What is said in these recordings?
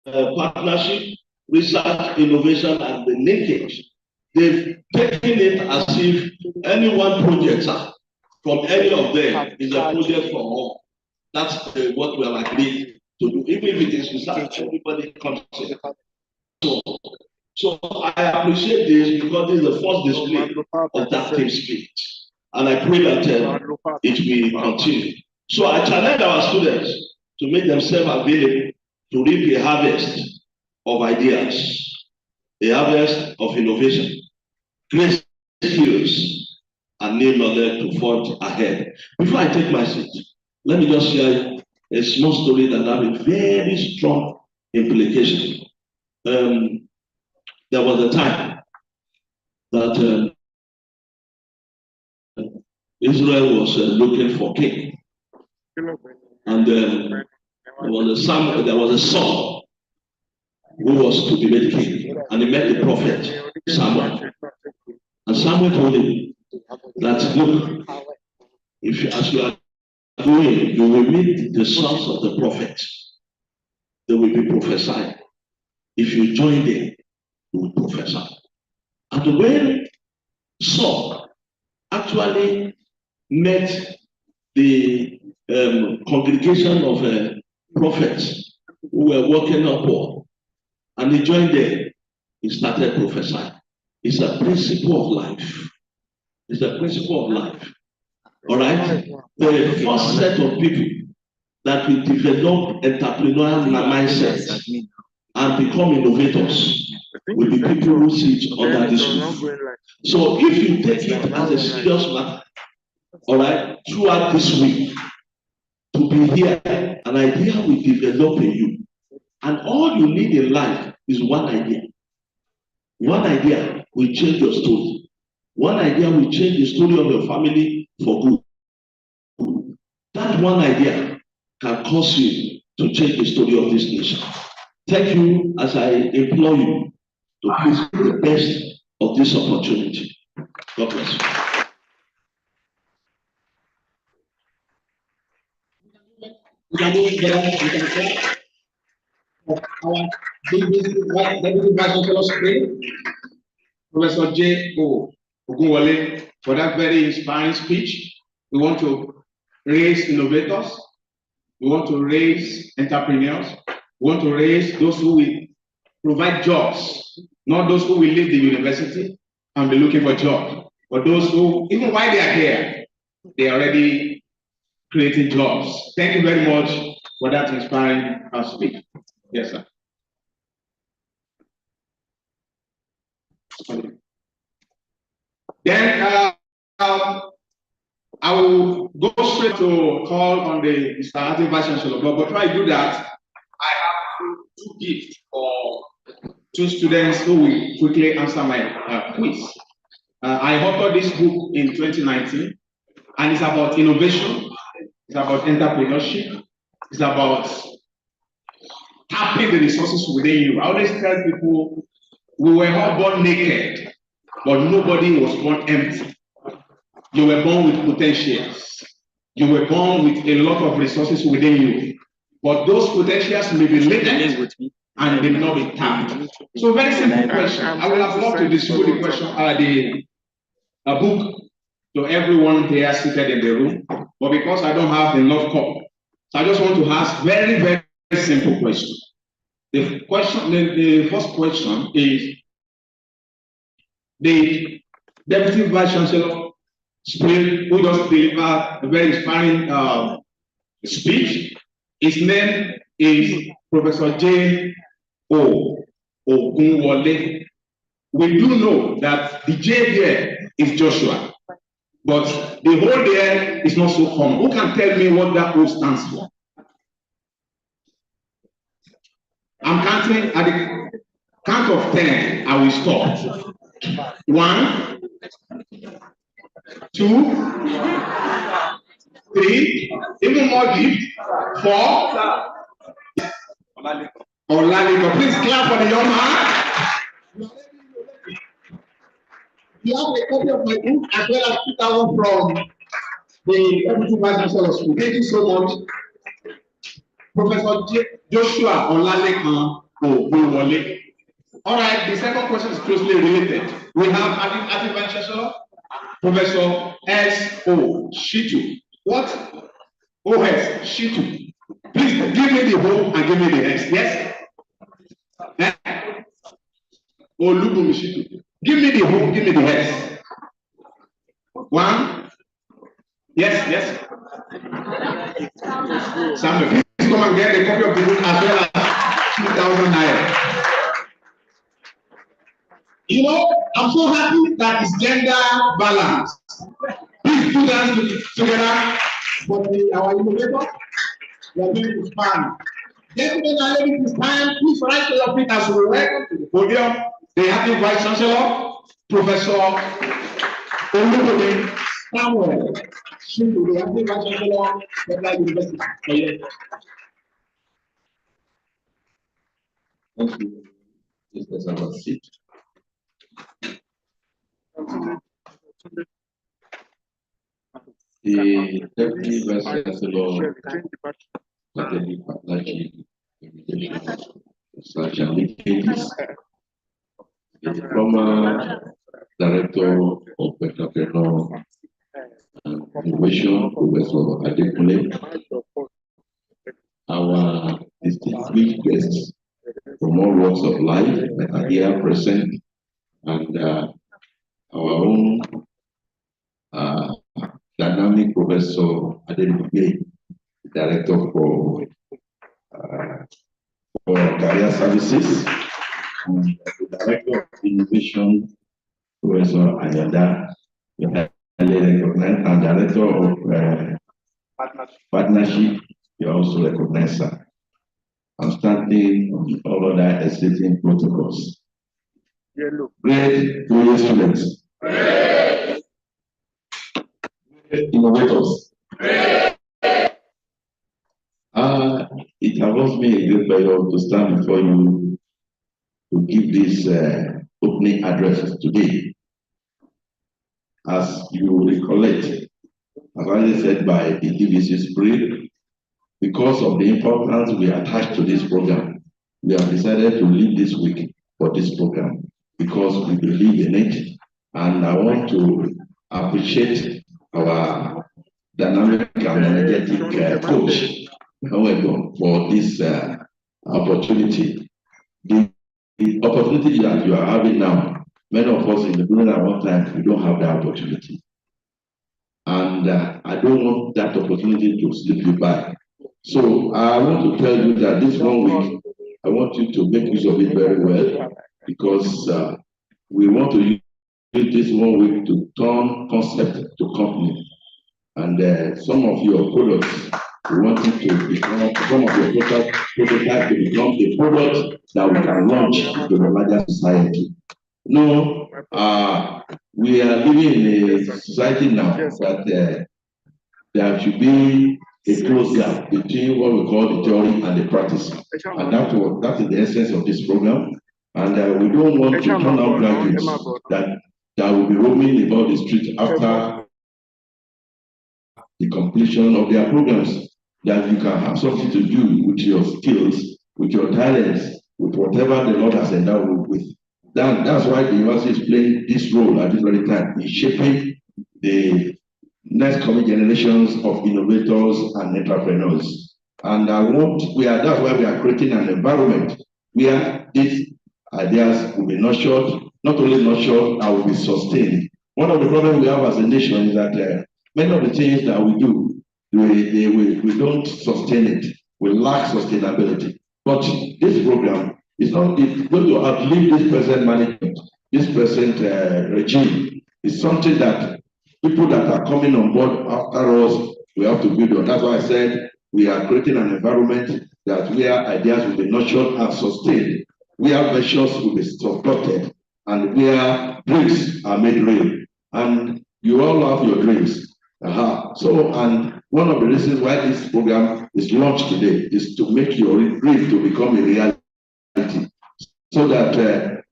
partnership, research, innovation, and the linkage. They've taken it as if any one project from any of them is a project for all. That's what we have agreed to do. Even if it is research, everybody comes in. So I appreciate this because this is the first display of that team spirit. And I pray that it will continue. So I challenge our students to make themselves available to reap a harvest of ideas, a harvest of innovation, great skills, and new knowledge to forge ahead. Before I take my seat, let me just share a small story that has a very strong implication. There was a time that Israel was looking for king, and there was a son who was to be made king, and he met the prophet Samuel, and Samuel told him that, look, as you are going, you will meet the sons of the prophets. They will be prophesying. If you join them, you will prophesy. And when Saul actually met the congregation of prophets who were walking upward, and he joined them, he started prophesying. It's a principle of life. It's a principle of life. All right? The first set of people that will develop entrepreneurial mindsets and become innovators will be people who sit under this roof. So if you take it as a serious matter, all right, throughout this week, to be here, an idea will develop in you. And all you need in life is one idea. One idea will change your story. One idea will change the story of your family for good. That one idea can cause you to change the story of this nation. Thank you as I implore you to please make the best of this opportunity. God bless you. Our Deputy Vice Chancellor Supreme, Professor J. O. Ogunwole, for that very inspiring speech. We want to raise innovators. We want to raise entrepreneurs. We want to raise those who will provide jobs, not those who will leave the university and be looking for jobs, but those who, even while they are here, they are already creating jobs. Thank you very much for that inspiring speech. Yes, sir. Then I will go straight to call on the Mr. Acting Vice Chancellor. But before I do that, I have two gifts for two students who will quickly answer my quiz. I authored this book in 2019, and it's about innovation, it's about entrepreneurship, it's about tapping the resources within you. I always tell people, we were all born naked, but nobody was born empty. You were born with potentials. You were born with a lot of resources within you. But those potentials may be latent and they may not be tapped. So very simple question. I would have loved to distribute the question, a book to everyone here seated in the room. But because I don't have enough cup, so I just want to ask very, very simple question. The first question is, the Deputy Vice Chancellor who just delivered a very inspiring speech. His name is Professor J. O. Ogunwole. We do know that the J there is Joshua, but the whole there is not so common. Who can tell me what that O stands for? I'm counting at the count of 10. I will stop. 1, 2, 3, even more deep. 4. Olaleko, please clap for the young man. You have a copy of my book as well as 2,000 from the Deputy Vice Chancellor School. Thank you so much. Professor Joshua Olalekan All right, the second question is closely related. We have Acting Vice Chancellor, Professor S.O. Shitu. What? O.S. Shitu. Please give me the whole and give me the S. Yes? Olubumi Shitu. Give me the whole, give me the S. One. Yes, yes. Samuel, please come and get a copy of the book as well as 2,000 naira. You know, I'm so happy that it's gender balance. Please put hands together for our innovator. We are going to span. Gentlemen and ladies, it's time. Please rise to your feet as we welcome to the podium the Acting Vice Chancellor, Professor Olubumi Samuel Shitu, the Acting Vice Chancellor, Federal University. Thank you. This is our seat. The Deputy Vice Chancellor, Academic Partnership, the former Director of Entrepreneur and Innovation, Professor Adekunle, our distinguished guests from all walks of life that are here present, and our own dynamic Professor Adekunle, Director for Career Services, and the Director of Innovation, Professor Ayanda, recognized, and Director of Partnership, you also recognize her. I'm standing on all other existing protocols. Great OYE students. Great innovators. It allows me a great pleasure to stand before you to give this opening address today. As you recollect, as I said by the DVC Spring, because of the importance we attach to this program, we have decided to leave this week for this program because we believe in it. And I want to appreciate our dynamic and energetic coach, for this opportunity. The opportunity that you are having now, many of us in the during our time, we don't have that opportunity. And I don't want that opportunity to slip you by. So I want to tell you that this 1 week, I want you to make use of it very well, because we want to use this 1 week to turn concept to company. And some of your products, we want it to become, some of your prototype to become a product that we can launch into the larger society. No, we are living in a society now that there should be a close gap between what we call the theory and the practice. And that is the essence of this program. And we don't want to turn out graduates that will be roaming about the street after the completion of their programs, that you can have something to do with your skills, with your talents, with whatever the Lord has endowed you with. That's why the university is playing this role at this very time in shaping the next coming generations of innovators and entrepreneurs. And that's why we are creating an environment where these ideas will be nurtured, not only nurtured, and will be sustained. One of the problems we have as a nation is that many of the things that we do, we don't sustain it. We lack sustainability. But this program is not going to outlive this present management, this present regime. It's something that people that are coming on board after us, we have to build on. That's why I said we are creating an environment that where ideas will be nurtured and sustained, where measures will be supported, and where dreams are made real. And you all have your dreams. So, and one of the reasons why this program is launched today is to make your dream to become a reality, so that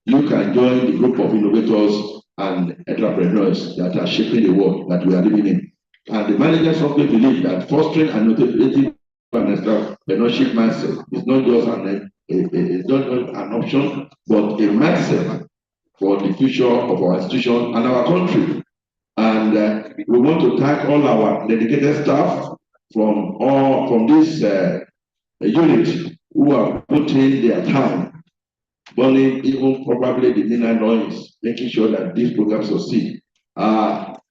you can join the group of innovators and entrepreneurs that are shaping the world that we are living in. And the managers simply believe that fostering an innovative and entrepreneurship mindset is not just option, but a mindset for the future of our institution and our country. And we want to thank all our dedicated staff from this unit who have put in their time, burning even probably the midnight noise, making sure that these programs succeed.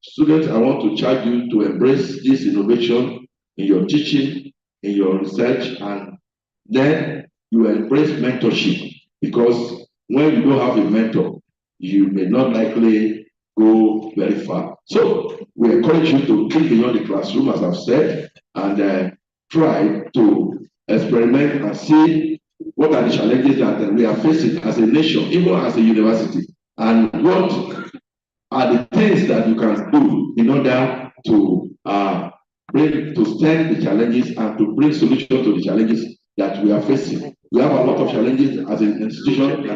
Students, I want to charge you to embrace this innovation in your teaching, in your research, and then you embrace mentorship, because when you don't have a mentor, you may not likely go very far. So we encourage you to think beyond the classroom, as I've said, and try to experiment and see what are the challenges that we are facing as a nation, even as a university, and what are the things that you can do in order to stem the challenges and to bring solutions to the challenges that we are facing. We have a lot of challenges as an institution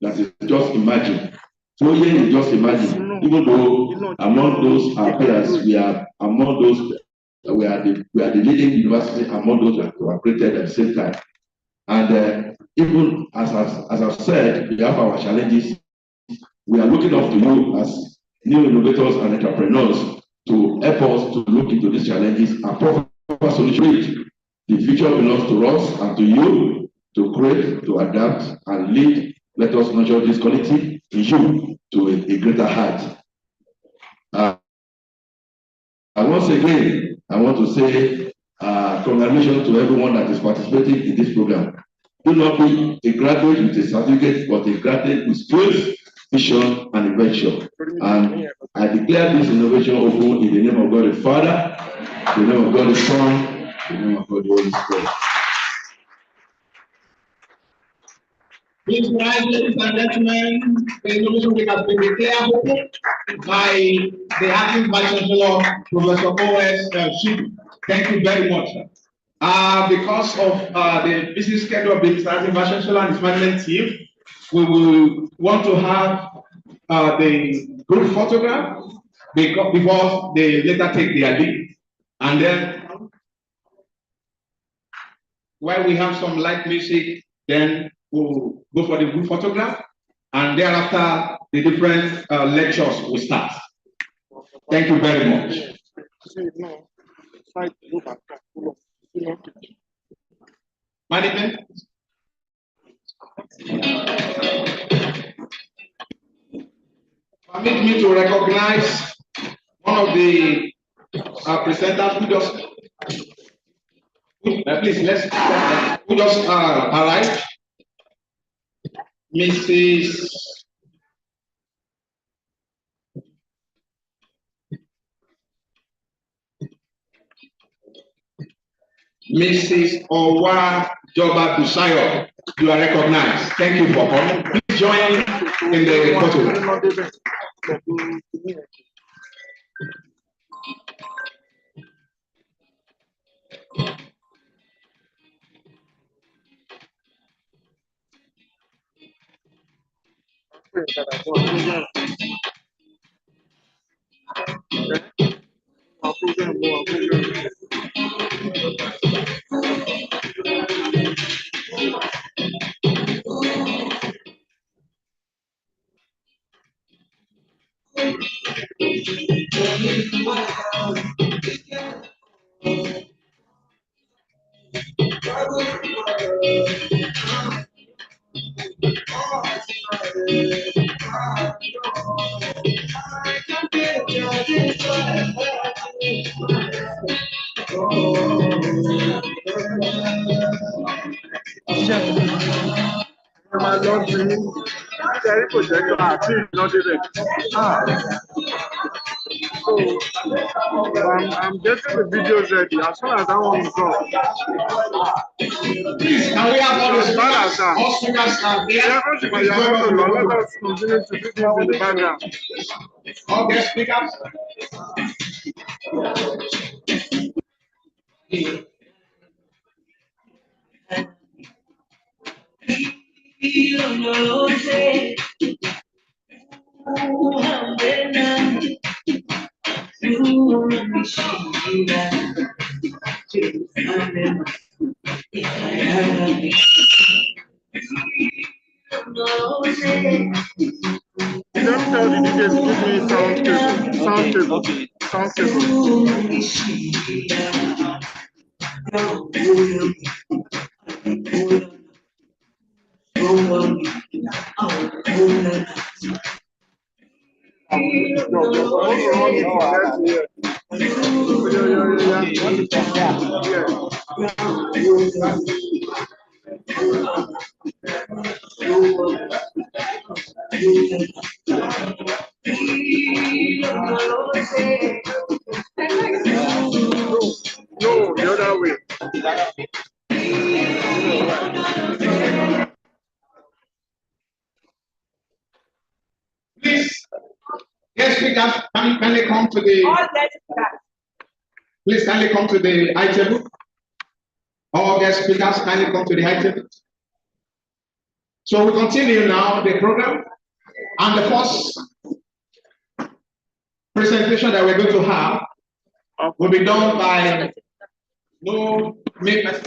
that is just imagined. So here you just imagine, even though among those peers, we are among those, we are the leading university among those that were created at the same time. And even as I've said, we have our challenges. We are looking up to you as new innovators and entrepreneurs to help us to look into these challenges and proper solutions. The future belongs to us and to you to create, to adapt, and lead. Let us nurture this quality in you to a greater height. Once again, I want to say congratulations to everyone that is participating in this program. Do not be a graduate with a certificate, but a graduate with skills, vision, and invention. And I declare this innovation open in the name of God the Father, in the name of God the Son, in the name of God the Holy Spirit. Please rise, ladies and gentlemen. The innovation week has been declared open by the acting Vice Chancellor, Professor OS Shibu. Thank you very much. Because of the busy schedule of the acting Vice Chancellor and his management team, we will want to have the group photograph before they later take their leave. And then while we have some light music, then we'll go for the group photograph, and thereafter the different lectures will start. Thank you very much. Management. Permit me to recognize one of the presenters who just arrived, Mrs. Owa Joba Busayo. You are recognized. Thank you for coming. Please join in the photo. I'm getting the videos ready as soon as that one is done. Please, can we have all the speakers? all speakers are there? Let us continue to do this in the background. Okay, speakers. Don't tell the DJs to give me sound table. Sound table. No, the other way. Please, guest speakers, kindly come to the. Please kindly come to the high table. All guest speakers, kindly come to the high table. So we continue now the program, and the first presentation that we're going to have will be done by no makers.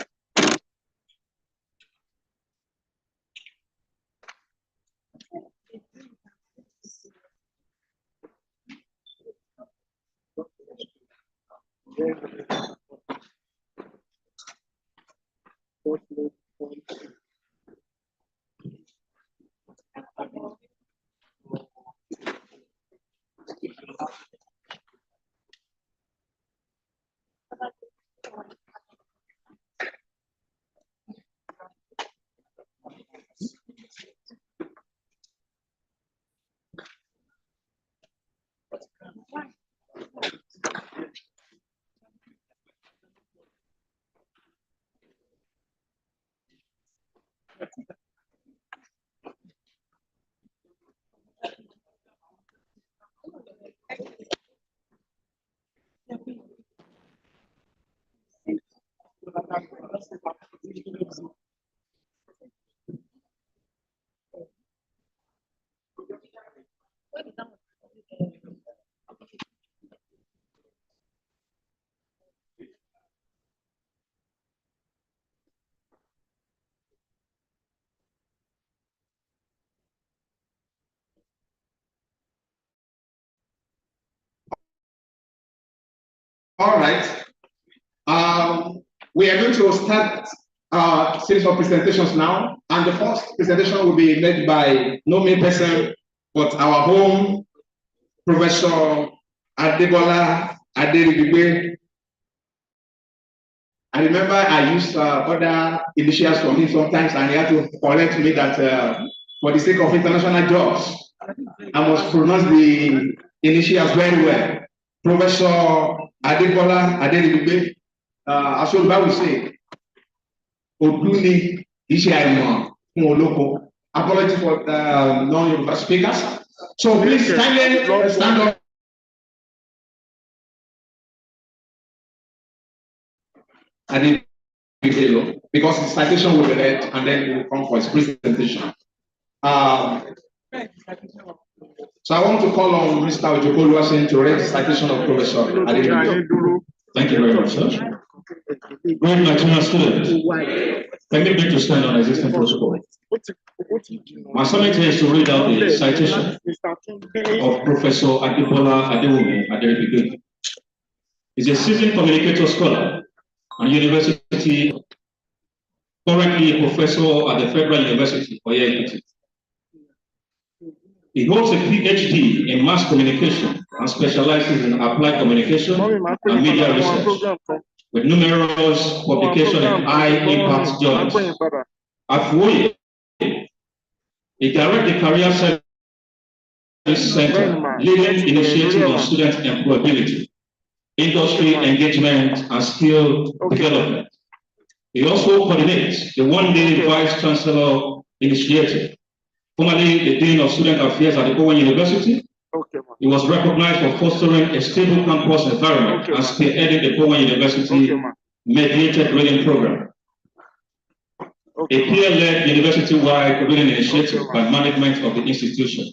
All right. We are going to start a series of presentations now, and the first presentation will be led by no main person, but our home Professor Adebola Aderibigbe. I remember I used other initials from him sometimes, and he had to correct me that for the sake of international jobs, I must pronounce the initials very well. Professor Adebola Aderibigbe, as Yoruba will say, Oduni Ishaimo Oloko. Apology for non-Yoruba speakers. So please kindly stand up. Because the citation will be read and then he will come for his presentation. So I want to call on Mr. Ojokoluwasen to read the citation of Professor Adebimpe. Thank you very much, sir. Great material students, permit me to stand on existing protocol. My assignment here is to read out the citation of Professor Adebola Aderibigbe. He's a seasoned communicator scholar and university, currently a professor at the Federal University, OYE EKITI. He holds a PhD in mass communication and specializes in applied communication and media research, with numerous publications in high-impact journals. At OYE, he directs the Career Service Center, leading initiative on student employability, industry engagement, and skill development. He also coordinates the one-day Vice Chancellor Initiative, formerly the Dean of Student Affairs at the OYE University. He was recognized for fostering a stable campus environment and spearheading the OYE University mediated reading program, a peer-led university-wide reading initiative by management of the institution.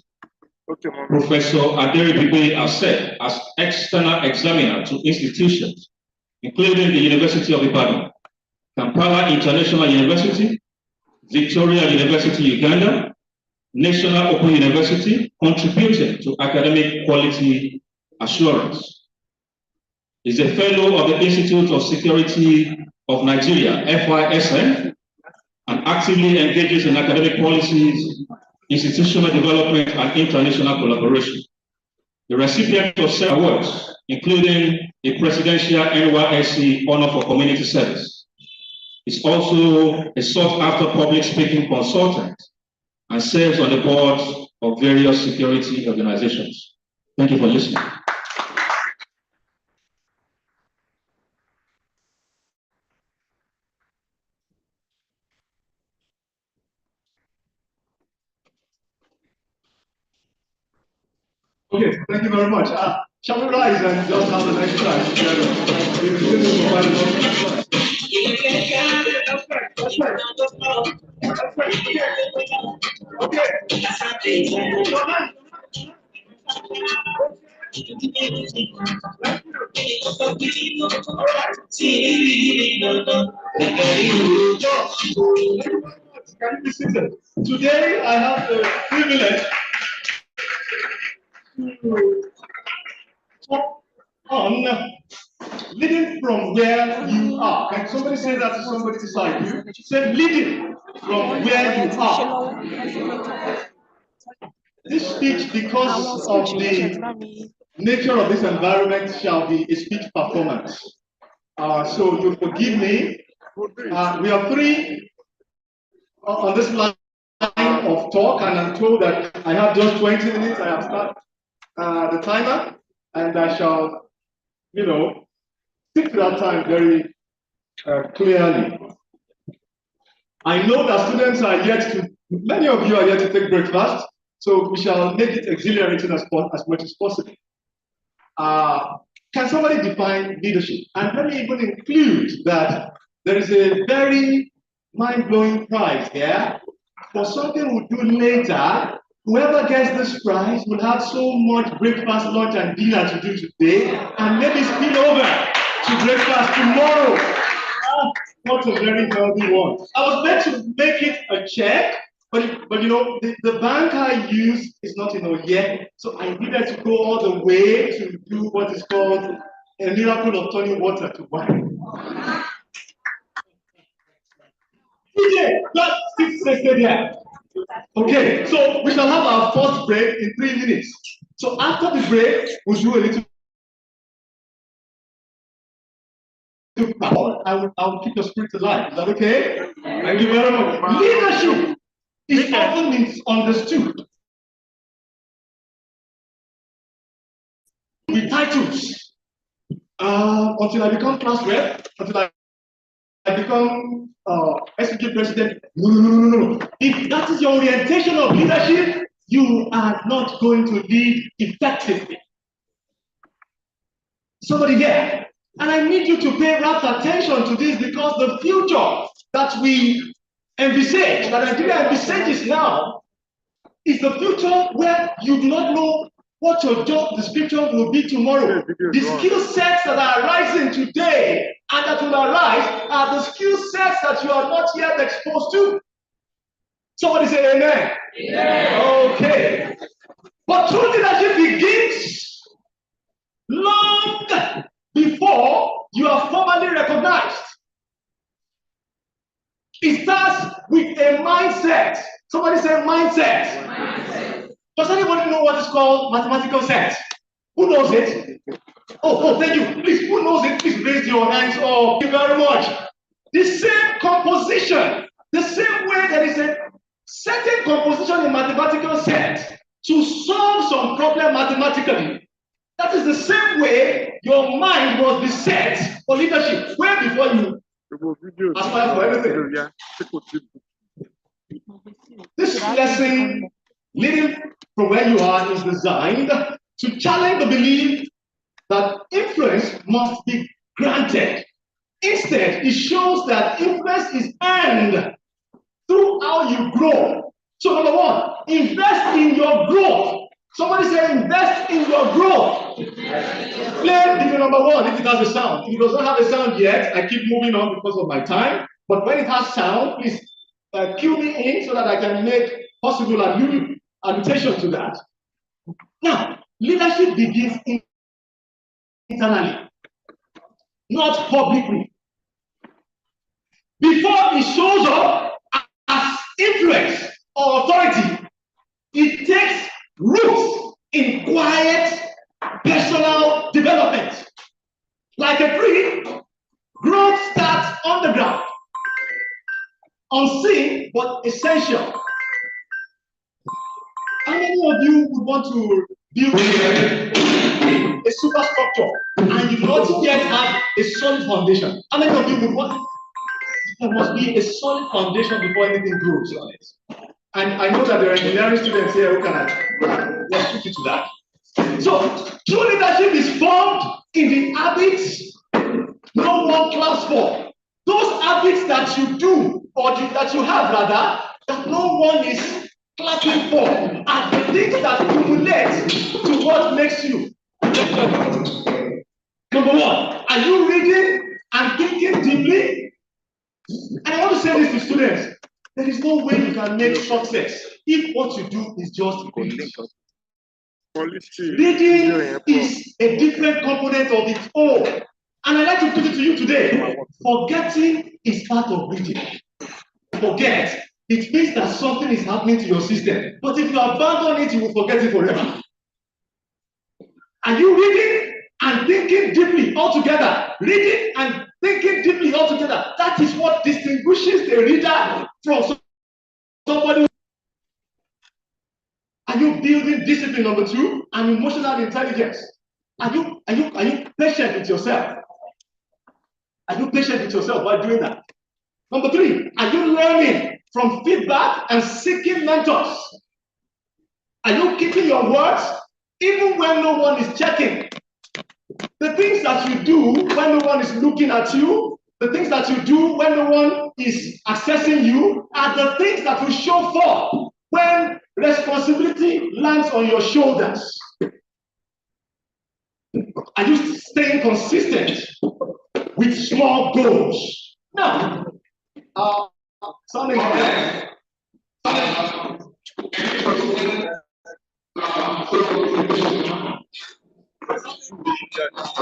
Professor Aderibigbe has served as external examiner to institutions, including the University of Ibadan, Kampala International University, Victoria University, Uganda, National Open University, contributing to academic quality assurance. Is a fellow of the Institute of Security of Nigeria, FYSN, and actively engages in academic policies, institutional development, and international collaboration. The recipient of several awards, including the Presidential NYSC Honor for Community Service, is also a sought-after public speaking consultant and serves on the boards of various security organizations. Thank you for listening. Okay, thank you very much. Shall we rise and just have the next slide together? Today I have the privilege talk on leading from where you are. Can somebody say that to somebody beside you? Say leading from where you are. This speech, because of the nature of this environment, shall be a speech performance. So you forgive me. We have three on this line of talk, and I'm told that I have just 20 minutes. I have started the timer, and I shall, stick to that time very clearly. I know that students are yet to, many of you are yet to take breakfast, so we shall make it exhilarating as much as possible. Can somebody define leadership? And let me even include that there is a very mind-blowing prize here for something we'll do later. Whoever gets this prize will have so much breakfast, lunch, and dinner to do today, and maybe spill over to breakfast tomorrow. What a very healthy one. I was meant to make it a check, but the bank I use is not in OYE, so I needed to go all the way to do what is called a miracle of turning water to wine. Stay there. Okay, so we shall have our first break in 3 minutes. So after the break, we'll do a little. I will keep your spirit alive. Is that okay? Thank you very much. Leadership is often misunderstood with titles. Until I become class rep, until I become SPG president. No. If that is your orientation of leadership, you are not going to lead effectively. Somebody here. And I need you to pay rapt attention to this, because the future that we envisage, that Nigeria envisages now, is the future where you do not know what your job description will be tomorrow. The skill sets that are rising today and that will arise are the skill sets that you are not yet exposed to. Somebody say amen. Yeah. Okay. But true leadership begins long before you are formally recognized. It starts with a mindset. Somebody say mindset. Does anybody know what is called mathematical set? Who knows it? Oh, thank you. Please, who knows it? Please raise your hands. Oh, thank you very much. The same composition, the same way there is a certain composition in mathematical set to solve some problem mathematically. That is the same way your mind must be set for leadership, way before you aspire for anything. This lesson, leading from where you are, is designed to challenge the belief that influence must be granted. Instead, it shows that influence is earned through how you grow. So number one, invest in your growth. Somebody say invest in your growth. Play video number one if it has a sound. If it does not have a sound yet, I keep moving on because of my time. But when it has sound, please cue me in so that I can make possible annotation to that. Now, leadership begins internally, not publicly. Before it shows up as influence or authority, it takes roots in quiet personal development. Like a tree, growth starts on the ground, unseen but essential. How many of you would want to build a superstructure and you do not yet have a solid foundation? How many of you would want? There must be a solid foundation before anything grows on it. And I know that there are engineering students here who can speak to that. So true leadership is formed in the habits no one claps for. Those habits that you do, or that you have rather, that no one is clapping for, are the things that accumulate to what makes you. Number one, are you reading and thinking deeply? And I want to say this to students. There is no way you can make success if what you do is just reading. Reading is a different component of its own. And I'd like to put it to you today. Forgetting is part of reading. Forget. It means that something is happening to your system. But if you abandon it, you will forget it forever. Are you reading and thinking deeply altogether? Reading and thinking deeply altogether. That is what distinguishes the reader from somebody. Are you building discipline, number two, and emotional intelligence? Are you patient with yourself? Are you patient with yourself while doing that? Number three, are you learning from feedback and seeking mentors? Are you keeping your words even when no one is checking? The things that you do when no one is looking at you, the things that you do when no one is assessing you, are the things that will show forth when responsibility lands on your shoulders. Are you staying consistent with small goals? Now, something like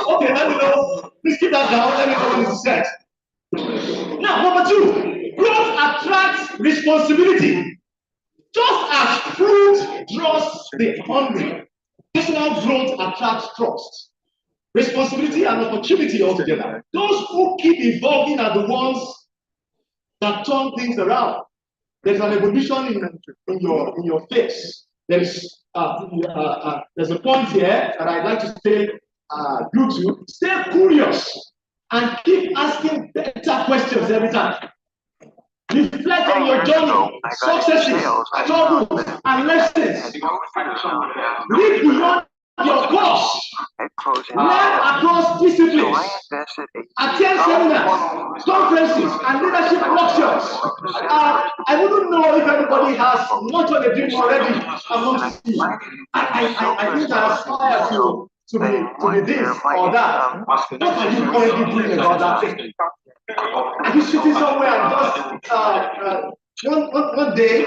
okay, let me know. Please keep that down. Let me know when it's set. Now, number two, growth attracts responsibility. Just as fruit draws the hungry, personal growth attracts trust, responsibility, and opportunity altogether. Those who keep evolving are the ones that turn things around. There's an evolution in your face. There's a point here that I'd like to say you to stay curious and keep asking better questions every time. Reflect on your journey, successes, struggles, and lessons. Read beyond your course. Learn across disciplines. Attend seminars, conferences, and leadership workshops. I wouldn't know if anybody has much of a dream already amongst you. I think I aspire to be this or that. What are you currently doing about that thing? Are you sitting somewhere and just one day?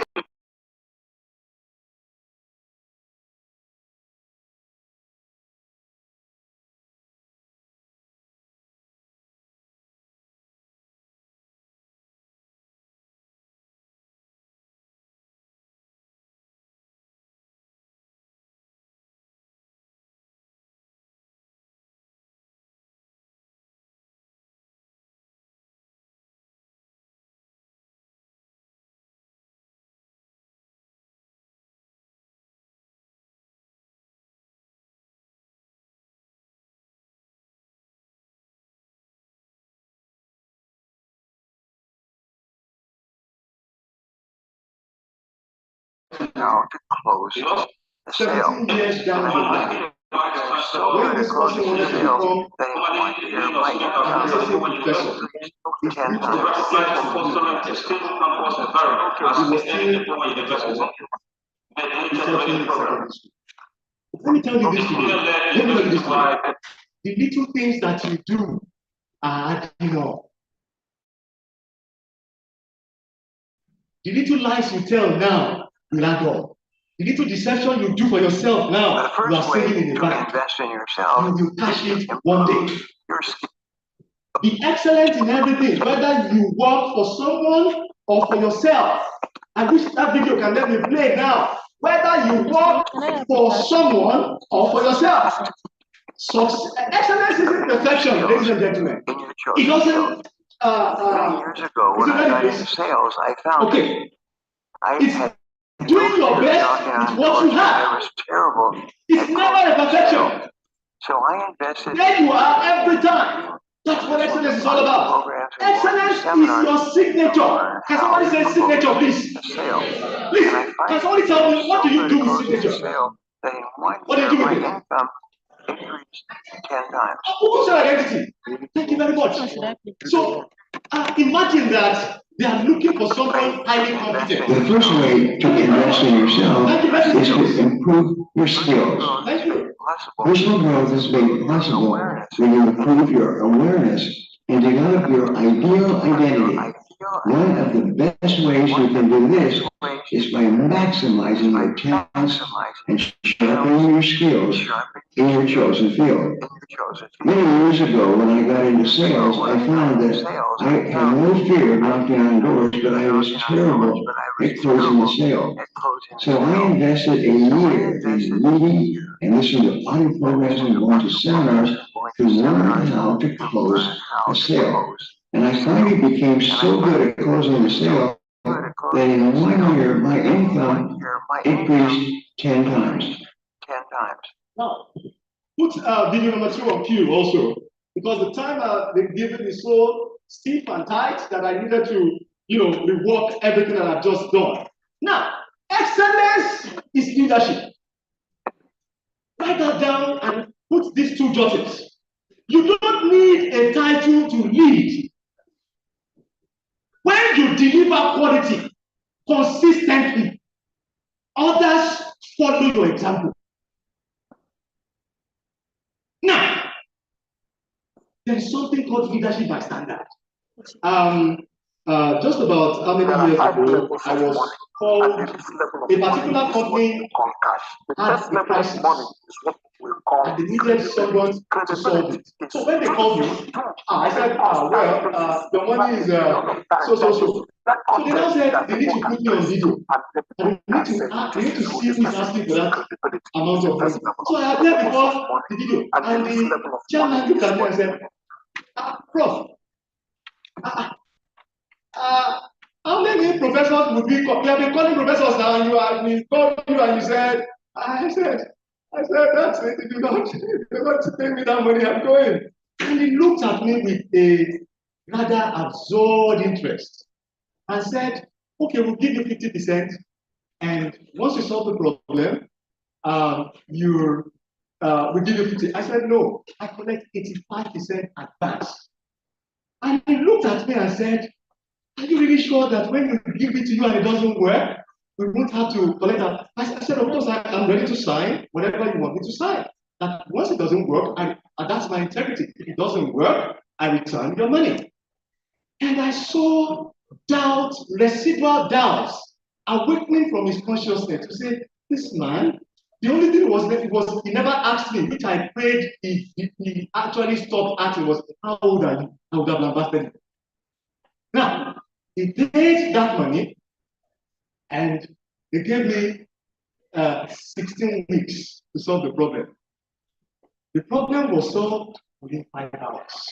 Now to close the 17 sale. years down the line, So when this close person the wanted to sale, become they want their an money. associate professor, he reached the Let me tell you this today. The little things that you do are adding up. The little lies you tell now will add up. The little deception you do for yourself now, you are saving in the bank. Invest in yourself. You will cash it one day. Your skill. Be excellent in everything, whether you work for someone or for yourself. I wish that video can let me play now. Whether you work for someone or for yourself. Excellence isn't perfection, ladies and gentlemen. It doesn't. Many years ago, when I got into sales, I found it's doing your best with what you have. It was terrible. It's never a perfection. So I invested. There you are every time. That's what excellence is all about. Excellence is your signature. Can somebody say signature, please? Please, can somebody tell me what do you do with signature? What do you do with it? Income increased 10 times. Who's your identity? Thank you very much. So imagine that they are looking for someone highly competent. The first way to invest in yourself is to improve your skills. Thank you. Personal growth is made possible when you improve your awareness and develop your ideal identity. One of the best ways you can do this is by maximizing your talents and sharpening your skills in your chosen field. Many years ago, when I got into sales, I found that I had no fear of knocking on doors, but I was terrible at closing the sale. So I invested a year in reading and listening to audio programs and going to seminars to learn how to close a sale. And I finally became so good at closing the sale that in 1 year, my income increased 10 times. 10 times. Now, put video number 2 on cue also, because the time they've given is so steep and tight that I needed to, rework everything that I've just done. Now, excellence is leadership. Write that down and put these 2 jottings. You don't need a title to lead. When you deliver quality consistently, others follow your example. Now, there is something called leadership by standard. Just about how many years ago, I was called a particular company had a crisis, and they needed someone to solve it. So when they called me, I said, well, the money is so. So they now said they need to put me on video. And they need to see who is asking for that amount of money. So I appeared before the video, and the chairman looked at me and said, Prof, how many professors would we call? We have been calling professors now, and we called you and you said, I said, that's it. If you're not to pay me that money, I'm going. And he looked at me with a rather absurd interest and said, okay, we'll give you 50%. And once you solve the problem, we'll give you 50%. I said, no, I collect 85% advance. And he looked at me and said, are you really sure that when we give it to you and it doesn't work, we won't have to collect that? I said, of course, I'm ready to sign whatever you want me to sign. That once it doesn't work, and that's my integrity. If it doesn't work, I return your money. And I saw doubt, residual doubts, awakening from his consciousness to say, this man, the only thing was that he never asked me, which I prayed he actually stopped asking, was, how old are you? I would have lambasted him. Now, he paid that money, and they gave me 16 weeks to solve the problem. The problem was solved within 5 hours.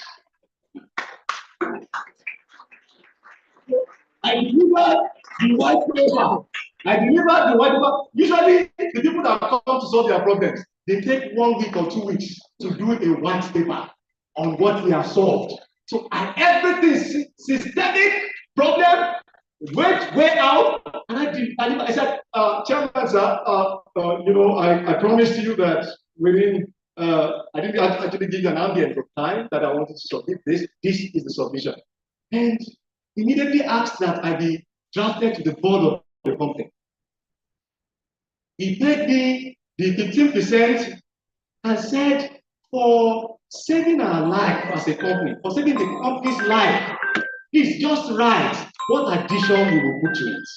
I delivered the white paper. Usually, the people that come to solve their problems, they take 1 week or 2 weeks to do a white paper on what we have solved. So everything systemic problem went way out, and I said, Chairman, sir, I promised you that within I didn't actually give you an ambient of time that I wanted to submit this. This is the submission, and immediately asked that I be drafted to the board of the company. He paid me the 15% and said, for saving our life as a company, for saving the company's life, please just write what addition you will put to it.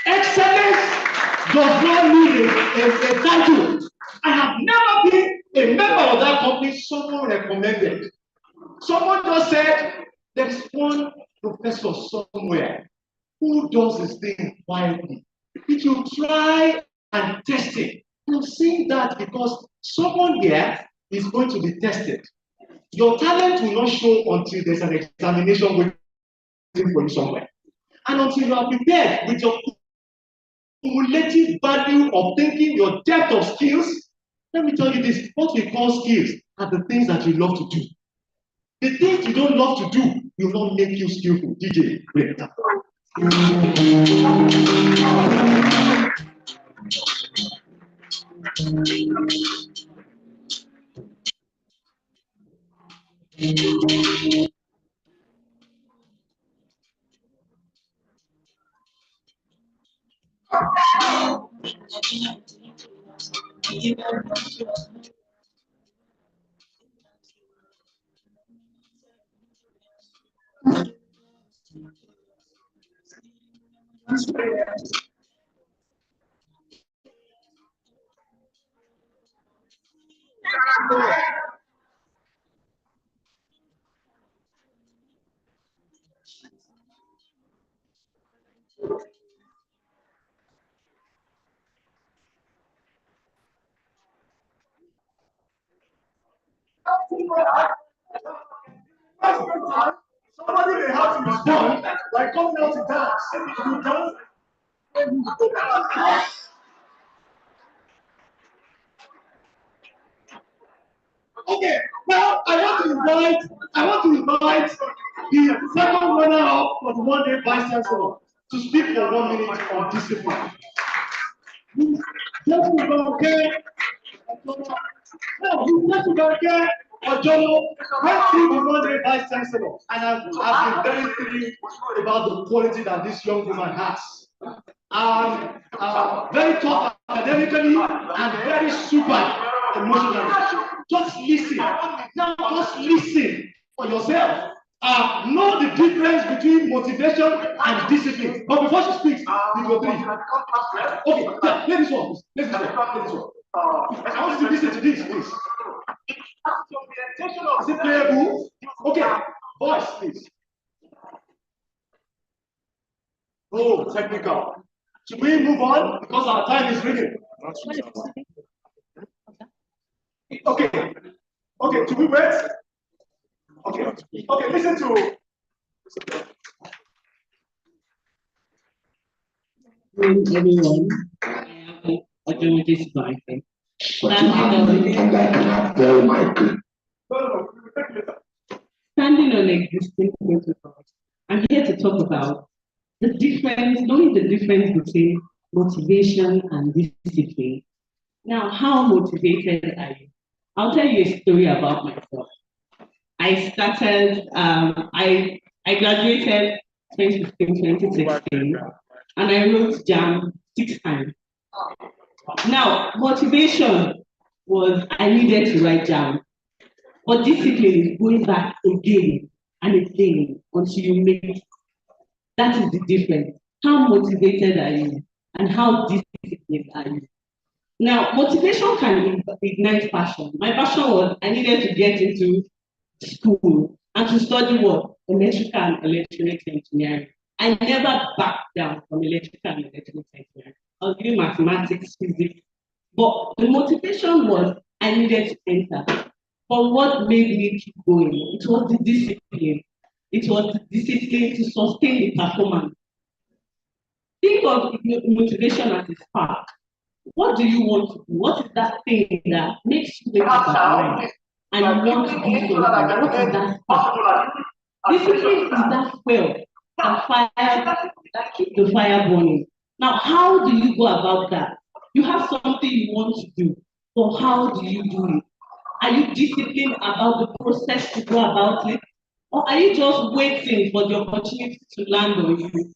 Excellence does not need a title. I have never been a member of that company someone recommended. Someone just said, there's one professor somewhere who does his thing quietly. If you try and test it, you'll see that because someone there is going to be tested. Your talent will not show until there's an examination waiting for you somewhere. And until you are prepared with your cumulative value of thinking, your depth of skills, let me tell you this, what we call skills are the things that you love to do. The things you don't love to do will not make you skillful. DJ, great. Somebody may have to respond by coming out to dance. You dance. Okay, now I want to invite the second runner-up for the one-day vice chancellor to speak for 1 minute on discipline. Just to go, okay? No, you just to go, okay? Ojomo, let's see the one-day vice chancellor, and I've been very thrilled about the quality that this young woman has. Very tough academically and very super emotionally. Just listen. Now, just listen for yourself. Know the difference between motivation and discipline. But before she speaks, you go three. Okay, yeah, play this one. Play this one. I want you to listen to this, please. Is it playable? Okay, voice, please. Oh, technical. Should we move on? Because our time is running. Okay. Okay, should we wait? Okay. Okay, listen to. Everyone, I do this writing. Standing on existing protocols, I'm here to talk about the difference, knowing the difference between motivation and discipline. Now, how motivated are you? I'll tell you a story about myself. I started, I graduated 2015, 2016, and I wrote JAM 6 times. Now, motivation was I needed to write JAM, but discipline is going back again and again until you make it. That is the difference. How motivated are you and how disciplined are you? Now, motivation can ignite passion. My passion was I needed to get into school and to study what? Electrical and electronics engineering. I never backed down from electrical and electronics engineering. I was doing mathematics, physics. But the motivation was I needed to enter. But what made me keep going? It was the discipline. It was the discipline to sustain the performance. Think of motivation as a spark. What do you want to do? What is that thing that makes you wake up at night and you want to do something? What is that spark? Discipline is that fuel that keeps the fire burning. Now, how do you go about that? You have something you want to do, so how do you do it? Are you disciplined about the process to go about it? Or are you just waiting for the opportunity to land on you?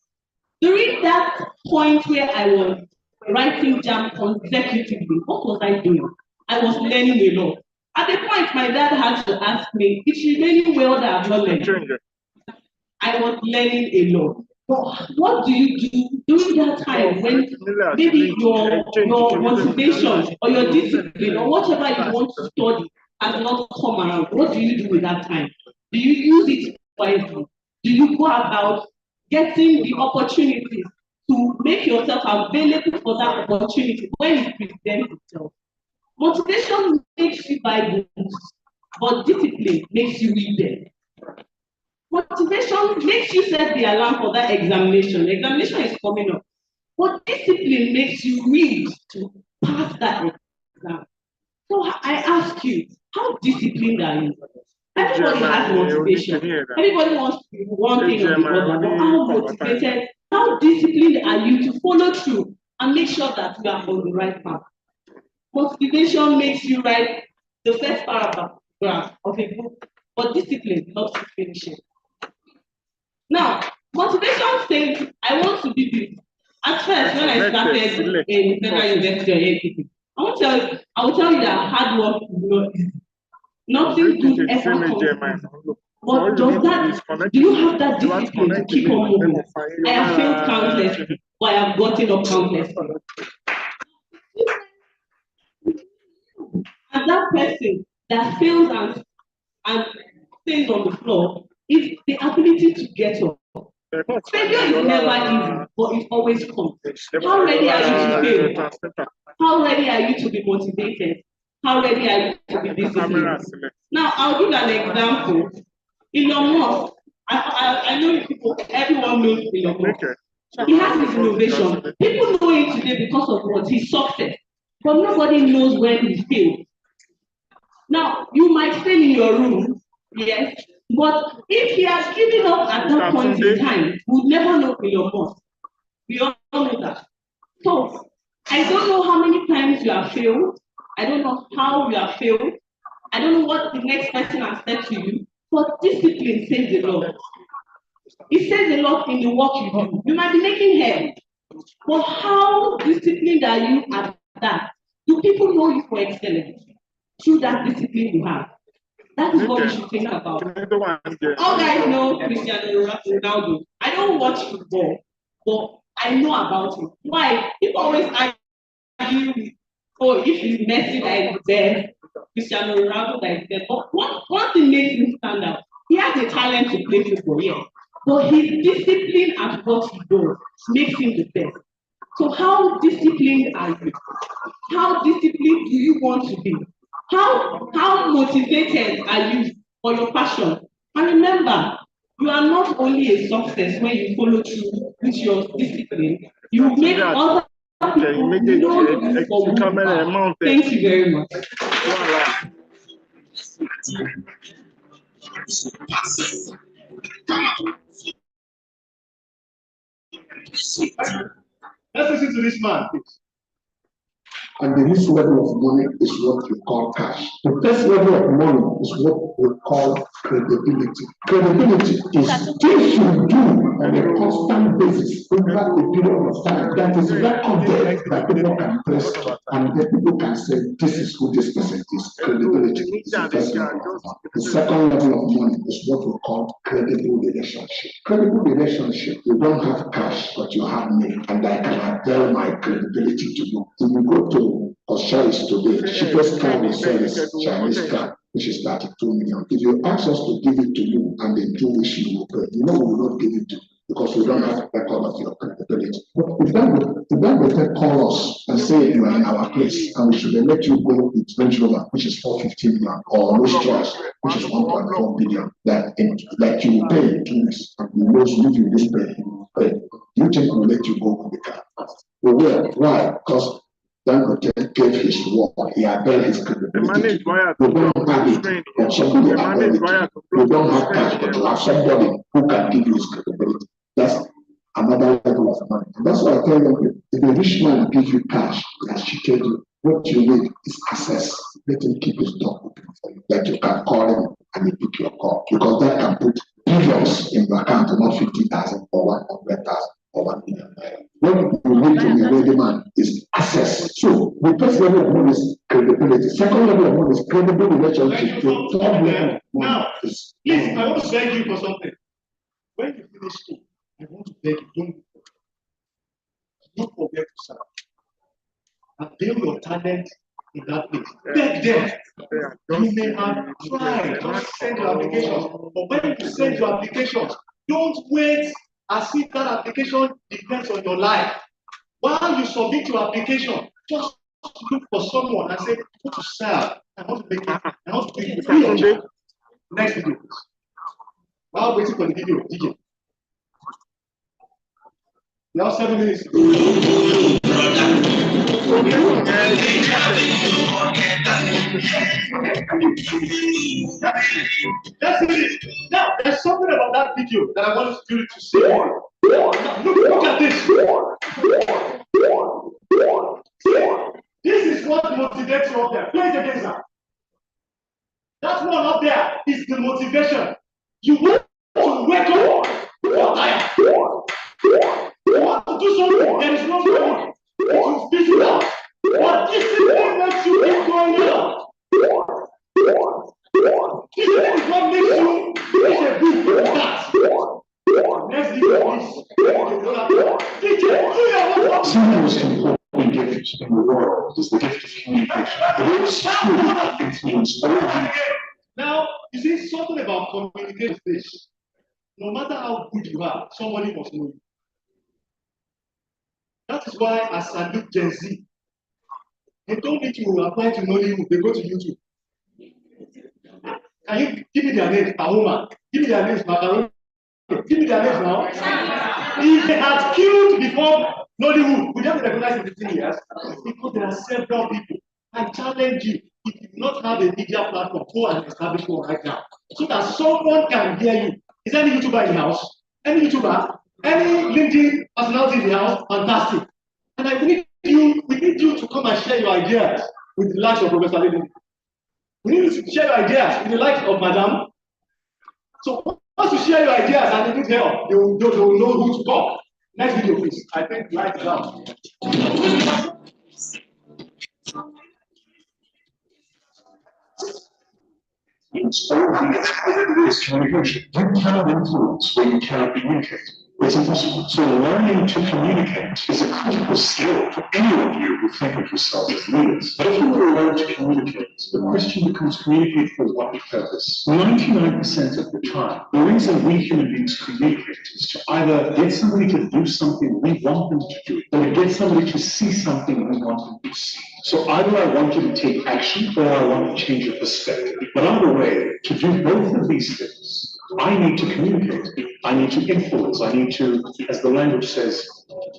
During that point where I was writing JAM consecutively, what was I doing? I was learning a lot. At the point, my dad had to ask me, it's remaining well that I'm not learning. I was learning a lot. But what do you do during that time when maybe your motivation or your discipline or whatever you want to study has not come around? What do you do with that time? Do you use it wisely? Do you go about getting the opportunities to make yourself available for that opportunity when it presents itself? Motivation makes you buy books, but discipline makes you read them. Motivation makes you set the alarm for that examination. The examination is coming up. But discipline makes you read to pass that exam. So I ask you, how disciplined are you? Everybody has motivation. Everybody wants to do one thing or the other. But how motivated, how disciplined are you to follow through and make sure that you are on the right path? Motivation makes you write the first paragraph of a book, but discipline helps you finish it. Now, motivation says, I want to be this. At first, when I started in Federal University of EKITI, I will tell you that hard work is not easy. Nothing good ever comes easy. But do you have that discipline to keep on moving? I have failed countlessly, but I have gotten up countlessly. And that person that fails and stays on the floor is the ability to get up. Failure is never easy, but it always comes. How ready are you to fail? How ready are you to be motivated? How ready are you to be disciplined? Now, I'll give an example. Elon Musk, I know people, everyone knows Elon Musk. He has his innovation. People know him today because of what? His success. But nobody knows when he failed. Now, you might stay in your room, yes, but if he has given up at that point in time, we'll never know Elon Musk. We all know that. So, I don't know how many times you have failed. I don't know how you have failed. I don't know what the next person has said to you, but discipline says a lot. It says a lot in the work you do. You might be making head, but how disciplined are you at that? Do people know you for excellence through that discipline you have? That is what we should think about. All guys know Cristiano Ronaldo. I don't watch football, but I know about him. Why? People always argue, oh, if he's Messi that is there, Cristiano Ronaldo that is there. But one thing makes him stand out. He has a talent to play football, yes. But his discipline at what he does makes him the best. So how disciplined are you? How disciplined do you want to be? How motivated are you for your passion? And remember, you are not only a success when you follow through with your discipline, you make other people know you for who you are. Thank you very much. Let's listen to this man, please. And the next level of money is what we call cash. The first level of money is what we call credibility. Credibility is things you do on a constant basis over a period of time that is recorded that people can press and then people can say, this is who this person is. Credibility is the first level of money. The second level of money is what we call credible relationship. Credible relationship, you don't have cash, but you have me, and I can avail my credibility to you. If you go to Osiris today, cheapest car we sell is Chinese car, which is 32 million. If you ask us to give it to you and they do wish you will pay, you know we will not give it to you because we don't have record of your credibility. But if that better call us and say you are in our place and we should let you go with Range Rover, which is 450 million, or Rolls Royce, which is 1.4 billion, that you will pay in 2 weeks, and we will give you this pay, do you think we'll let you go with the car? We will. Why? Because Dangote gave his word, he availed his credibility. We don't have it, but somebody availed it. We don't have cash, but you have somebody who can give you his credibility. That's another level of money. And that's why I tell you, if a rich man gives you cash, he has cheated you. What you need is access. Let him keep his door open for you. That you can call him and he pick your call. Because that can put billions in your account, not 50,000 or 100,000. Or 1 million. What you need to be a ready man is access. So the first level of money is credibility. Second level of money is credible relationship. The third level now, please, I want to beg you for something. When you finish school, I want to beg you, don't look for where to serve. And build your talent in that place. Beg them. You may have tried, just send your applications. But when you send your applications, don't wait as if that application depends on your life. While you submit your application, just look for someone and say, I want to serve, I want to make it, I want to do it free of charge. Next video, please. While waiting for the video, DJ. You have 7 minutes. That's it. Now, there's something about that video that I want you to see. Look at this. This is what motivates you up there. Play it again, sir. That one up there is the motivation. You want to wake up, you're tired. You want to do something, there is no way. It will fish you out. But discipline makes you keep going out. Discipline is what makes you finish a good start. Next video, please. Something most important gift in the world is the gift of communication. The words truth influence all the. Now, you see something about communication is this. No matter how good you are, somebody must know you. That is why I salute Gen Z. They don't need to apply to Nollywood, they go to YouTube. Can you give me their names, Tahoma? Give me their names, Macaron. Give me their names now. If they had killed before Nollywood, would they be recognized in 15 years? Because there are several people. I challenge you, if you do not have a media platform, go and establish one right now. So that someone can hear you. Is there any YouTuber in the house? Any YouTuber? Any LinkedIn personality in the house? Fantastic. And we need you to come and share your ideas with the likes of Professor Lady. We need you to share your ideas with the likes of Madam. So once you share your ideas and they need help, they will know who to call. Next video, please. I think light is out. It's all the communication. You cannot influence where you cannot communicate. It's impossible. So learning to communicate is a critical skill for any of you who think of yourselves as leaders. But if you want to learn to communicate, the question becomes communicate for what purpose? 99% of the time, the reason we human beings communicate is to either get somebody to do something we want them to do, or to get somebody to see something we want them to see. So either I want you to take action, or I want to change your perspective. But either way, to do both of these things, I need to communicate. I need to influence. I need to, as the language says,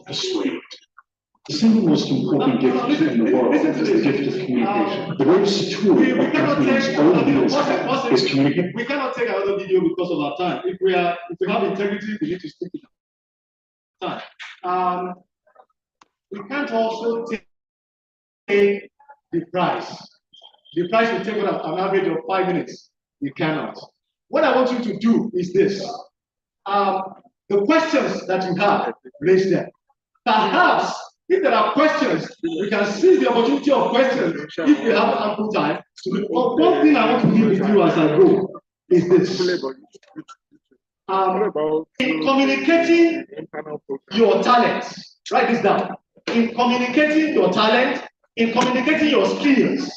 persuade. The single most important gift in the world is the gift of communication. The greatest tool that influence all leaders have is communication. We cannot take another video because of our time. If we have integrity, we need to stick with time. We can't also take the price. The price will take an average of 5 minutes. We cannot. What I want you to do is this. The questions that you have, raise them. Perhaps, if there are questions, we can seize the opportunity of questions if we have ample time. But one thing I want to leave with you as I go is this. In communicating your talents, write this down. In communicating your talent, in communicating your skills,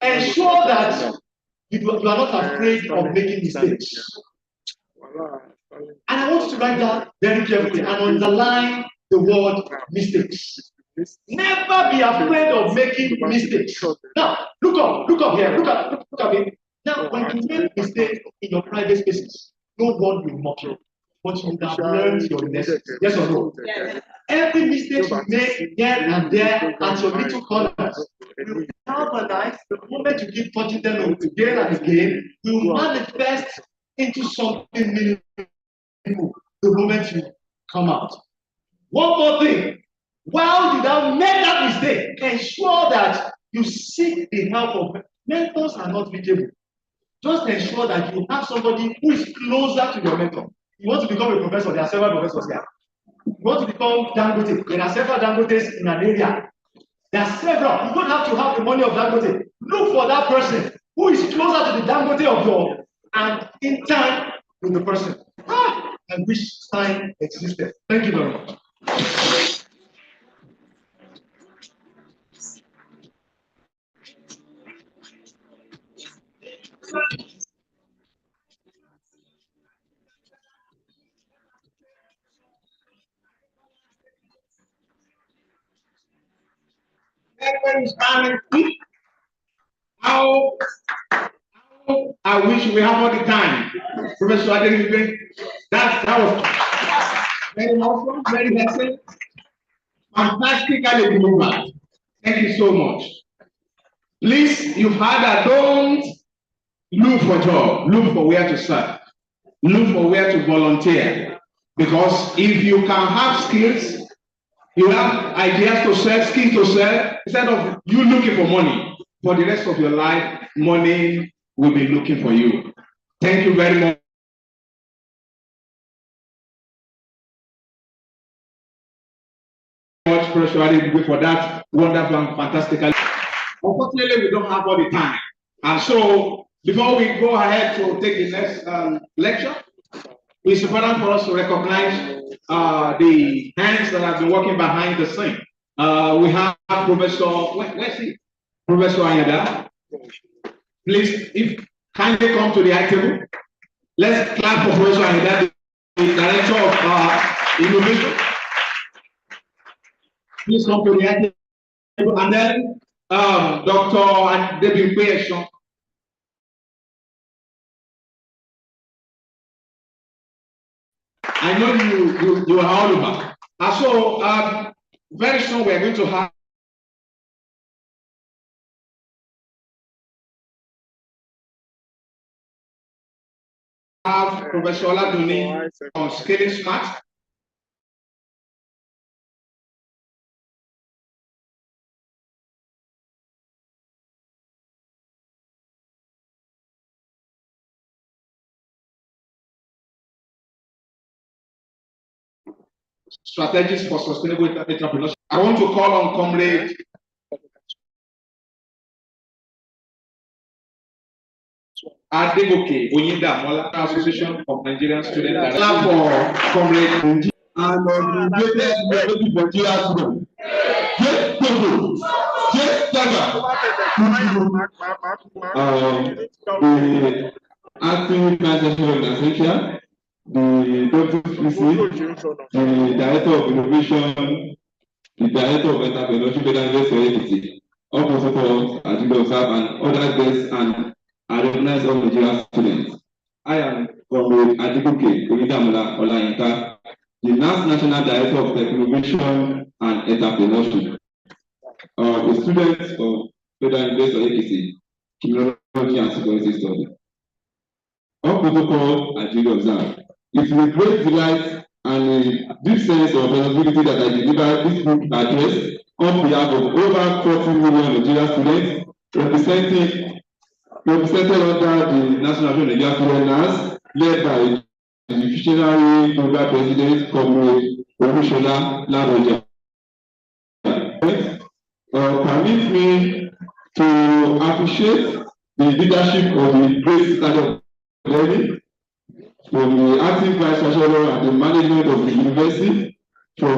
ensure that you are not afraid of making mistakes. And I want you to write that very carefully and underline the word mistakes. Never be afraid of making mistakes. Now, look up here, look at me. Now, when you make mistakes in your private spaces, no one will mock you. But you would have learned your lesson. Yes or no? Yes. Every mistake you make here and there at your little corners, you galvanize. The moment you keep touching them again and again, will manifest into something meaningful the moment you come out. One more thing. While you now make that mistake, ensure that you seek the help of mentors. Are not reachable. Just ensure that you have somebody who is closer to your mentor. You want to become a professor, there are several professors here. You want to become Dangote, there are several Dangotes in an area. There are several. You don't have to have the money of Dangote. Look for that person who is closer to the Dangote of your, and in time with the person. I wish time existed. Thank you very much. How I wish we have all the time. Professor Adenike, that was very awesome, very excellent, fantastically delivered. Thank you so much. Please, you've heard that don't look for job, look for where to serve, look for where to volunteer. Because if you can have skills, you have ideas to sell, skills to sell, instead of you looking for money, for the rest of your life, money will be looking for you. Thank you very much. Professor for that wonderful and fantastic. Unfortunately, we don't have all the time. And so, before we go ahead to take the next lecture, it's important for us to recognize the hands that have been working behind the scene. We have Professor, where's he? Professor Ayada. Please, if kindly come to the high table. Let's clap for Professor Ayada, the Director of Innovation. Please come to the high table. And then Dr. David Kwesho. I know you are all over. And so very soon we are going to have Professor Oladuni on Scaling Smart. Strategies for sustainable entrepreneurship. I want to call on Comrade Adegoke Oyindamola, Association of Nigerian Students. For Comrade and the Nigeria students. Yes, Togo. Yes, Daga. The acting financial organization. The WPC, the Director of Innovation, the Director of Entrepreneurship and OYE EKITI, all protocols are to be observed and other guests and are recognized all Nigerian students. I am Comrade Adegoke Oyindamola Olayinka, the National Director of Innovation and Entrepreneurship, a student of Federal University of EKITI, Criminology and Security Studies. All protocols are to be observed. It's with great delight and a deep sense of responsibility that I deliver this book address on behalf of over 40 million Nigerian students represented under the National Nigerian Students, led by the visionary global president, Comrade Olushola Laroja. Permit me to appreciate the leadership of the great study of from the acting vice chancellor and the management of the university, for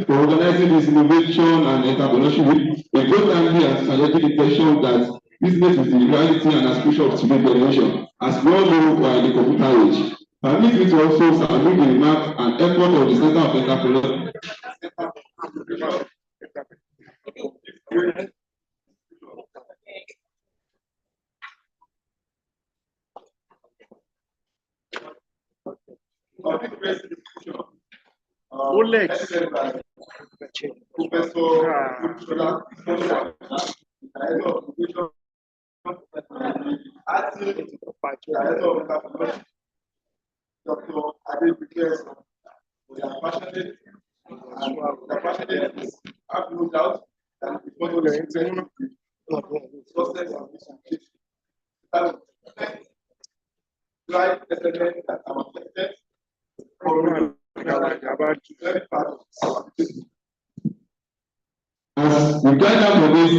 organizing this innovation and entrepreneurship week. A great timely and strategic intention that business is the reality and aspiration of today's generation, as we all know we are in the computer age. Permit me to also salute the remarks and effort of the Center of Entrepreneurs. As we gather for this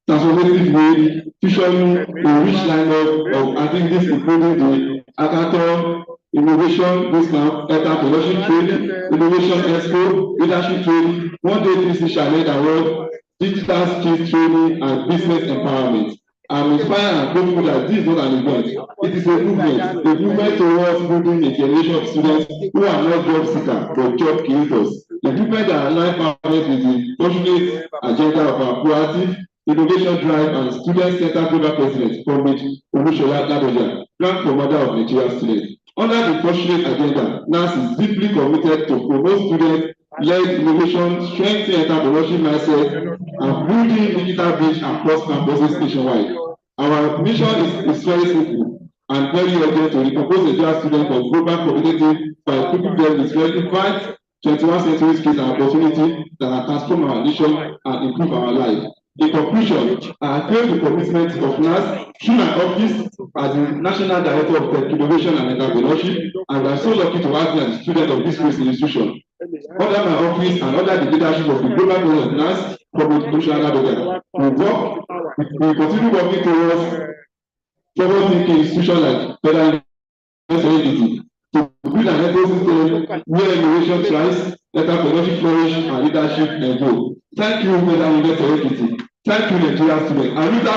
transformative way, featuring a rich lineup of activities including hackathon, innovation bootcamp, entrepreneurship training, innovation expo, leadership training, one-day business challenge award, digital skills training, and business empowerment. I'm inspired and grateful that this is not an event. It is a movement towards building a generation of students who are not job seekers but job creators. A movement that aligns partners with the fortunate agenda of our proactive innovation drive and student-centered global president, Comrade Olusola Ladoja, Grand Commander of Nigeria students. Under the fortunate agenda, NAS is deeply committed to promote student-led innovation, strengthen entrepreneurship mindset, and building digital bridge across campuses nationwide. Our mission is very simple and very urgent to recompose Nigerian students of global community by equipping them with relevant 21st century skills and opportunities that can transform our nation and improve our life. In conclusion, I claim the commitment of NAS through my office as the National Director of Tech Innovation and Entrepreneurship, and I'm so lucky to have been a student of this great institution. Under my office and under the leadership of the global president of NAS, Comrade Olusola Ladoja, we continue working towards forward-thinking institutions like Federal University to build an ecosystem where innovation thrives, entrepreneurship flourish, and leadership evolve. Thank you, Federal University EKITI. Thank you, Nigeria students. Arita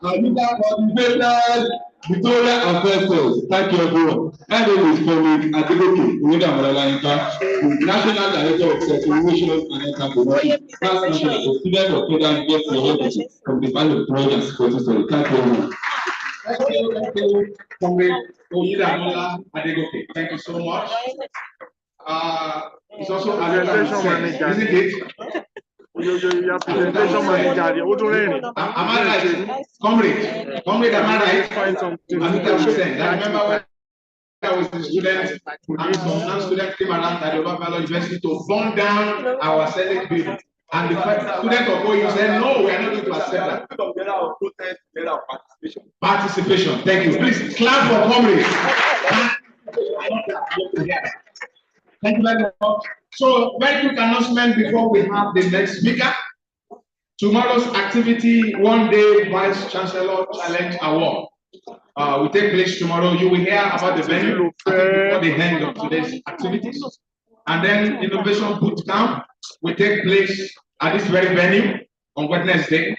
motivated, Victoria and Festus. Thank you, everyone. My name is Comrade Adegoke Oyindamola-Layinka, the National Director of Tech Innovation and Entrepreneurship. Class member of student of Federal University EKITI from the Department of Trade and Security Studies. Thank you, everyone. Thank you, Comrade Oyindamola Adegoke. Thank you so much. It's also presentation manager, isn't it? Your presentation manager. Am I right? Comrade, am I right? I remember when I was a student, and some non-students came around at the Obafemi University to burn down our Senate building. And the student of OYE said, no, we are not going to accept that. Participation. Thank you. Please clap for comrades. Thank you very much. So, very quick announcement before we have the next speaker. Tomorrow's activity, one-day Vice Chancellor Challenge Award, will take place tomorrow. You will hear about the venue before the end of today's activities. And then Innovation Bootcamp will take place at this very venue on Wednesday,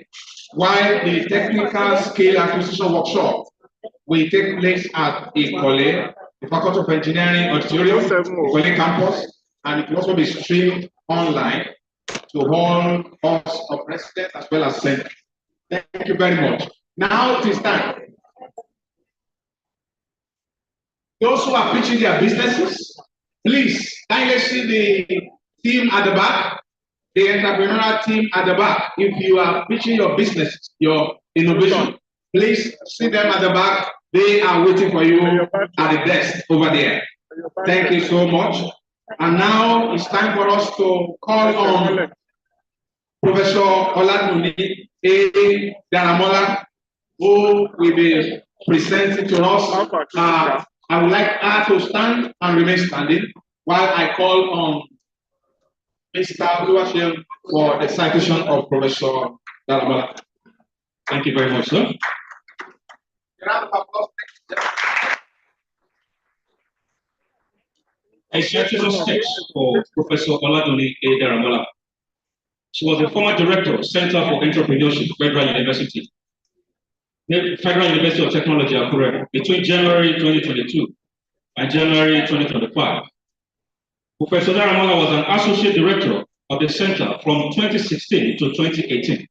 while the Technical Skill Acquisition Workshop will take place at Ikole, the Faculty of Engineering Auditorium, Ikole campus, and it will also be streamed online to all us of residents as well as senators. Thank you very much. Now it is time. Those who are pitching their businesses, please kindly see the team at the back, the entrepreneurial team at the back. If you are pitching your business, your innovation, please see them at the back. They are waiting for you at the desk over there. Thank you so much. And now it's time for us to call on Professor Olatunji A. Daramola, who will be presenting to us. I would like her to stand and remain standing while I call on Mr. Oluwaseun for the citation of Professor Daramola. Thank you very much, sir. A citation sticks for Professor Olatunji A. Daramola. She was the former director of Center for Entrepreneurship, Federal University of Technology, Akure, between January 2022 and January 2025. Professor Daramola was an associate director of the center from 2016 to 2018.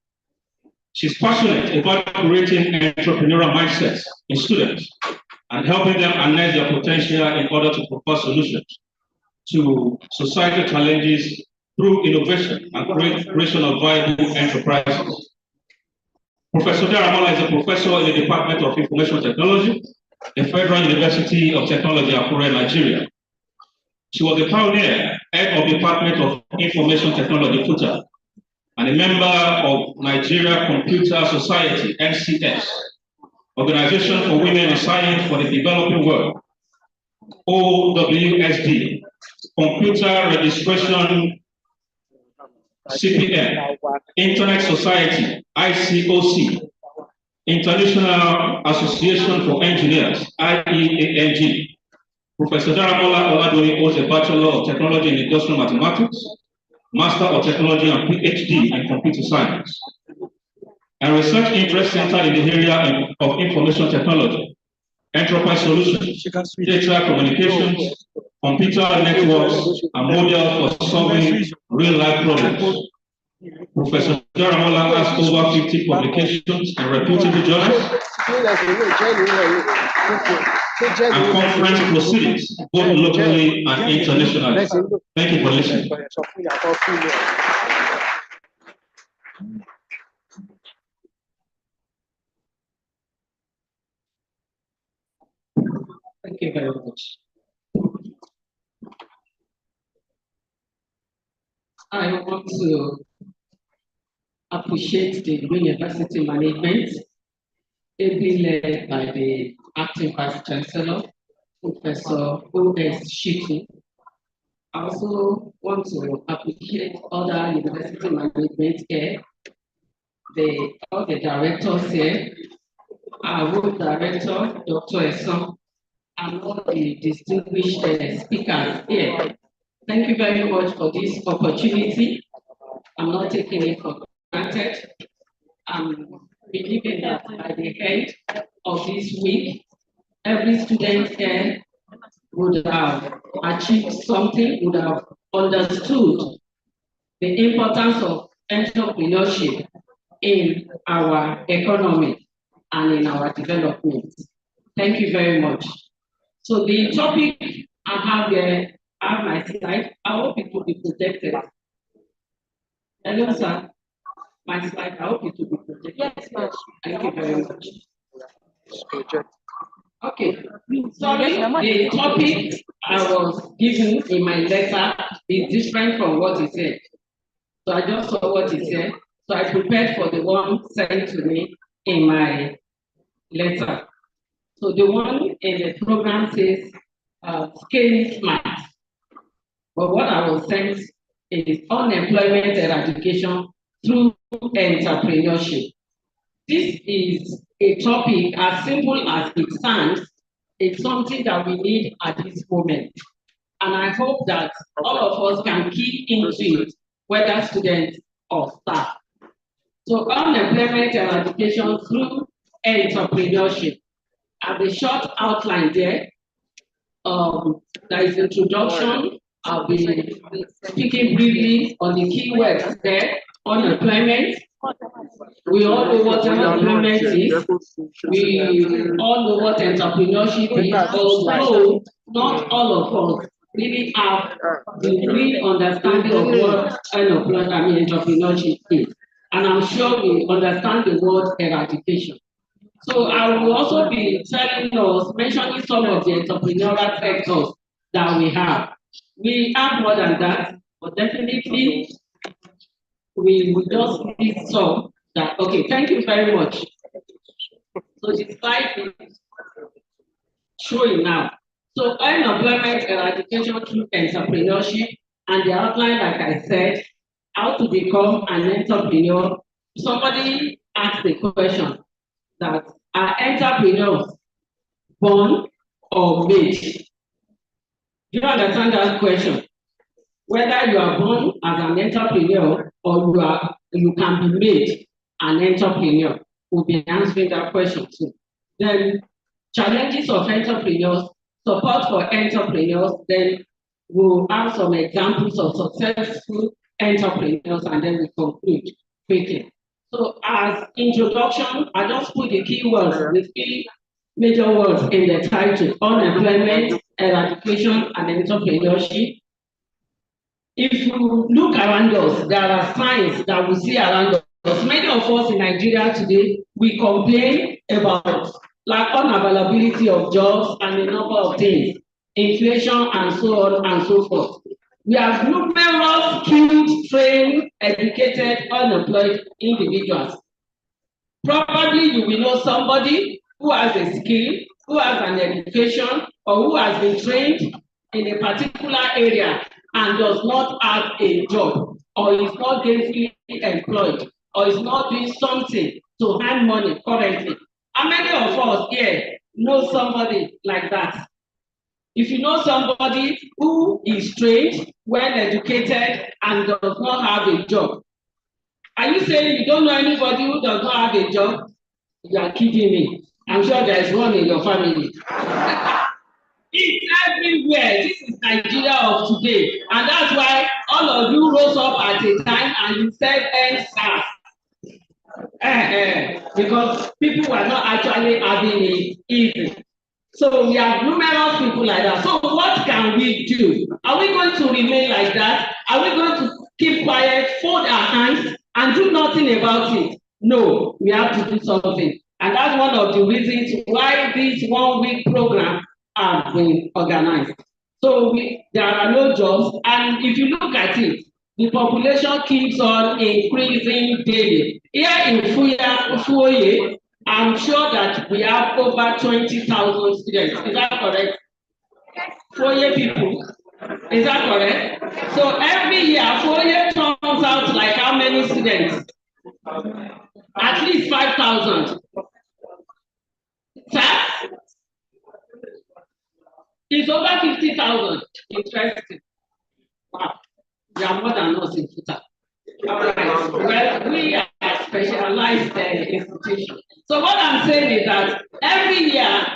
She's passionate about creating entrepreneurial mindsets in students and helping them harness their potential in order to propose solutions to societal challenges through innovation and creation of viable enterprises. Professor Daramola is a professor in the Department of Information Technology, the Federal University of Technology, Akure, Nigeria. She was a pioneer, head of the Department of Information Technology, FUTA, and a member of Nigeria Computer Society, NCS, Organization for Women in Science for the Developing World, OWSD, Computer Registration CPM, Internet Society, ICOC, International Association for Engineers, IEANG. Professor Daramola Oladoni holds a Bachelor of Technology in Industrial Mathematics, Master of Technology and PhD in Computer Science, and research interest centered in the area of information technology, enterprise solutions, data communications, computer networks, and models for solving real-life problems. Professor Daramola has over 50 publications in reputable journals and conference proceedings, both locally and internationally. Thank you for listening. Thank you very much. I want to appreciate the university management, ably led by the acting vice chancellor, Professor O.S. Shitu. I also want to appreciate other university management here, all the directors here, our road director, Dr. Esson, and all the distinguished speakers here. Thank you very much for this opportunity. I'm not taking it for granted. I'm believing that by the end of this week, every student here would have achieved something, would have understood the importance of entrepreneurship in our economy and in our development. Thank you very much. So the topic I have here, I have my slide. I hope it will be protected. Hello, sir. My slide, I hope it will be protected. Yes, ma'am. Thank you very much. Okay. Sorry, the topic I was given in my letter is different from what he said. So I just saw what he said. So I prepared for the one sent to me in my letter. So the one in the program says scaling smart. But what I was sent is unemployment eradication through entrepreneurship. This is a topic as simple as it sounds. It's something that we need at this moment. And I hope that all of us can key into it, whether students or staff. So unemployment eradication through entrepreneurship. As a short outline there, there is introduction. I'll be speaking briefly on the key words there. Unemployment. We all know what unemployment is. We all know what entrepreneurship is, although not all of us really have the real understanding of what entrepreneurship is. And I'm sure we understand the word eradication. So I will also be mentioning some of the entrepreneurial sectors that we have. We have more than that, but definitely we will just need some that. Okay, thank you very much. So the slide is showing now. So unemployment eradication through entrepreneurship, and the outline, like I said, how to become an entrepreneur. Somebody asked the question that are entrepreneurs born or made? Do you understand that question? Whether you are born as an entrepreneur or you can be made an entrepreneur, we'll be answering that question too. Then challenges of entrepreneurs, support for entrepreneurs, then we'll have some examples of successful entrepreneurs, and then we conclude quickly. So as introduction, I just put the key words, the three major words in the title: unemployment, eradication, and entrepreneurship. If you look around us, there are signs that we see around us. Many of us in Nigeria today, we complain about lack unavailability of jobs and a number of things, inflation and so on and so forth. We have numerous skilled, trained, educated, unemployed individuals. Probably you will know somebody who has a skill, who has an education, or who has been trained in a particular area and does not have a job, or is not gainfully employed, or is not doing something to hand money currently. How many of us here know somebody like that? If you know somebody who is trained, well educated, and does not have a job, are you saying you don't know anybody who does not have a job? You are kidding me. I'm sure there is one in your family. It's everywhere. This is Nigeria of today. And that's why all of you rose up at a time and you said NSAS. Because people were not actually having it easy. So we have numerous people like that. So what can we do? Are we going to remain like that? Are we going to keep quiet, fold our hands, and do nothing about it? No, we have to do something. And that's one of the reasons why this 1 week program has been organized. So there are no jobs. And if you look at it, the population keeps on increasing daily. Here in Fuoye, I'm sure that we have over 20,000 students. Is that correct? 4-year people. Is that correct? So every year, 4-year turns out like how many students? At least 5,000. Sir? It's over 50,000. Interesting. Wow. You are more than us in Twitter. All right. Well, we are a specialized institution. So what I'm saying is that every year,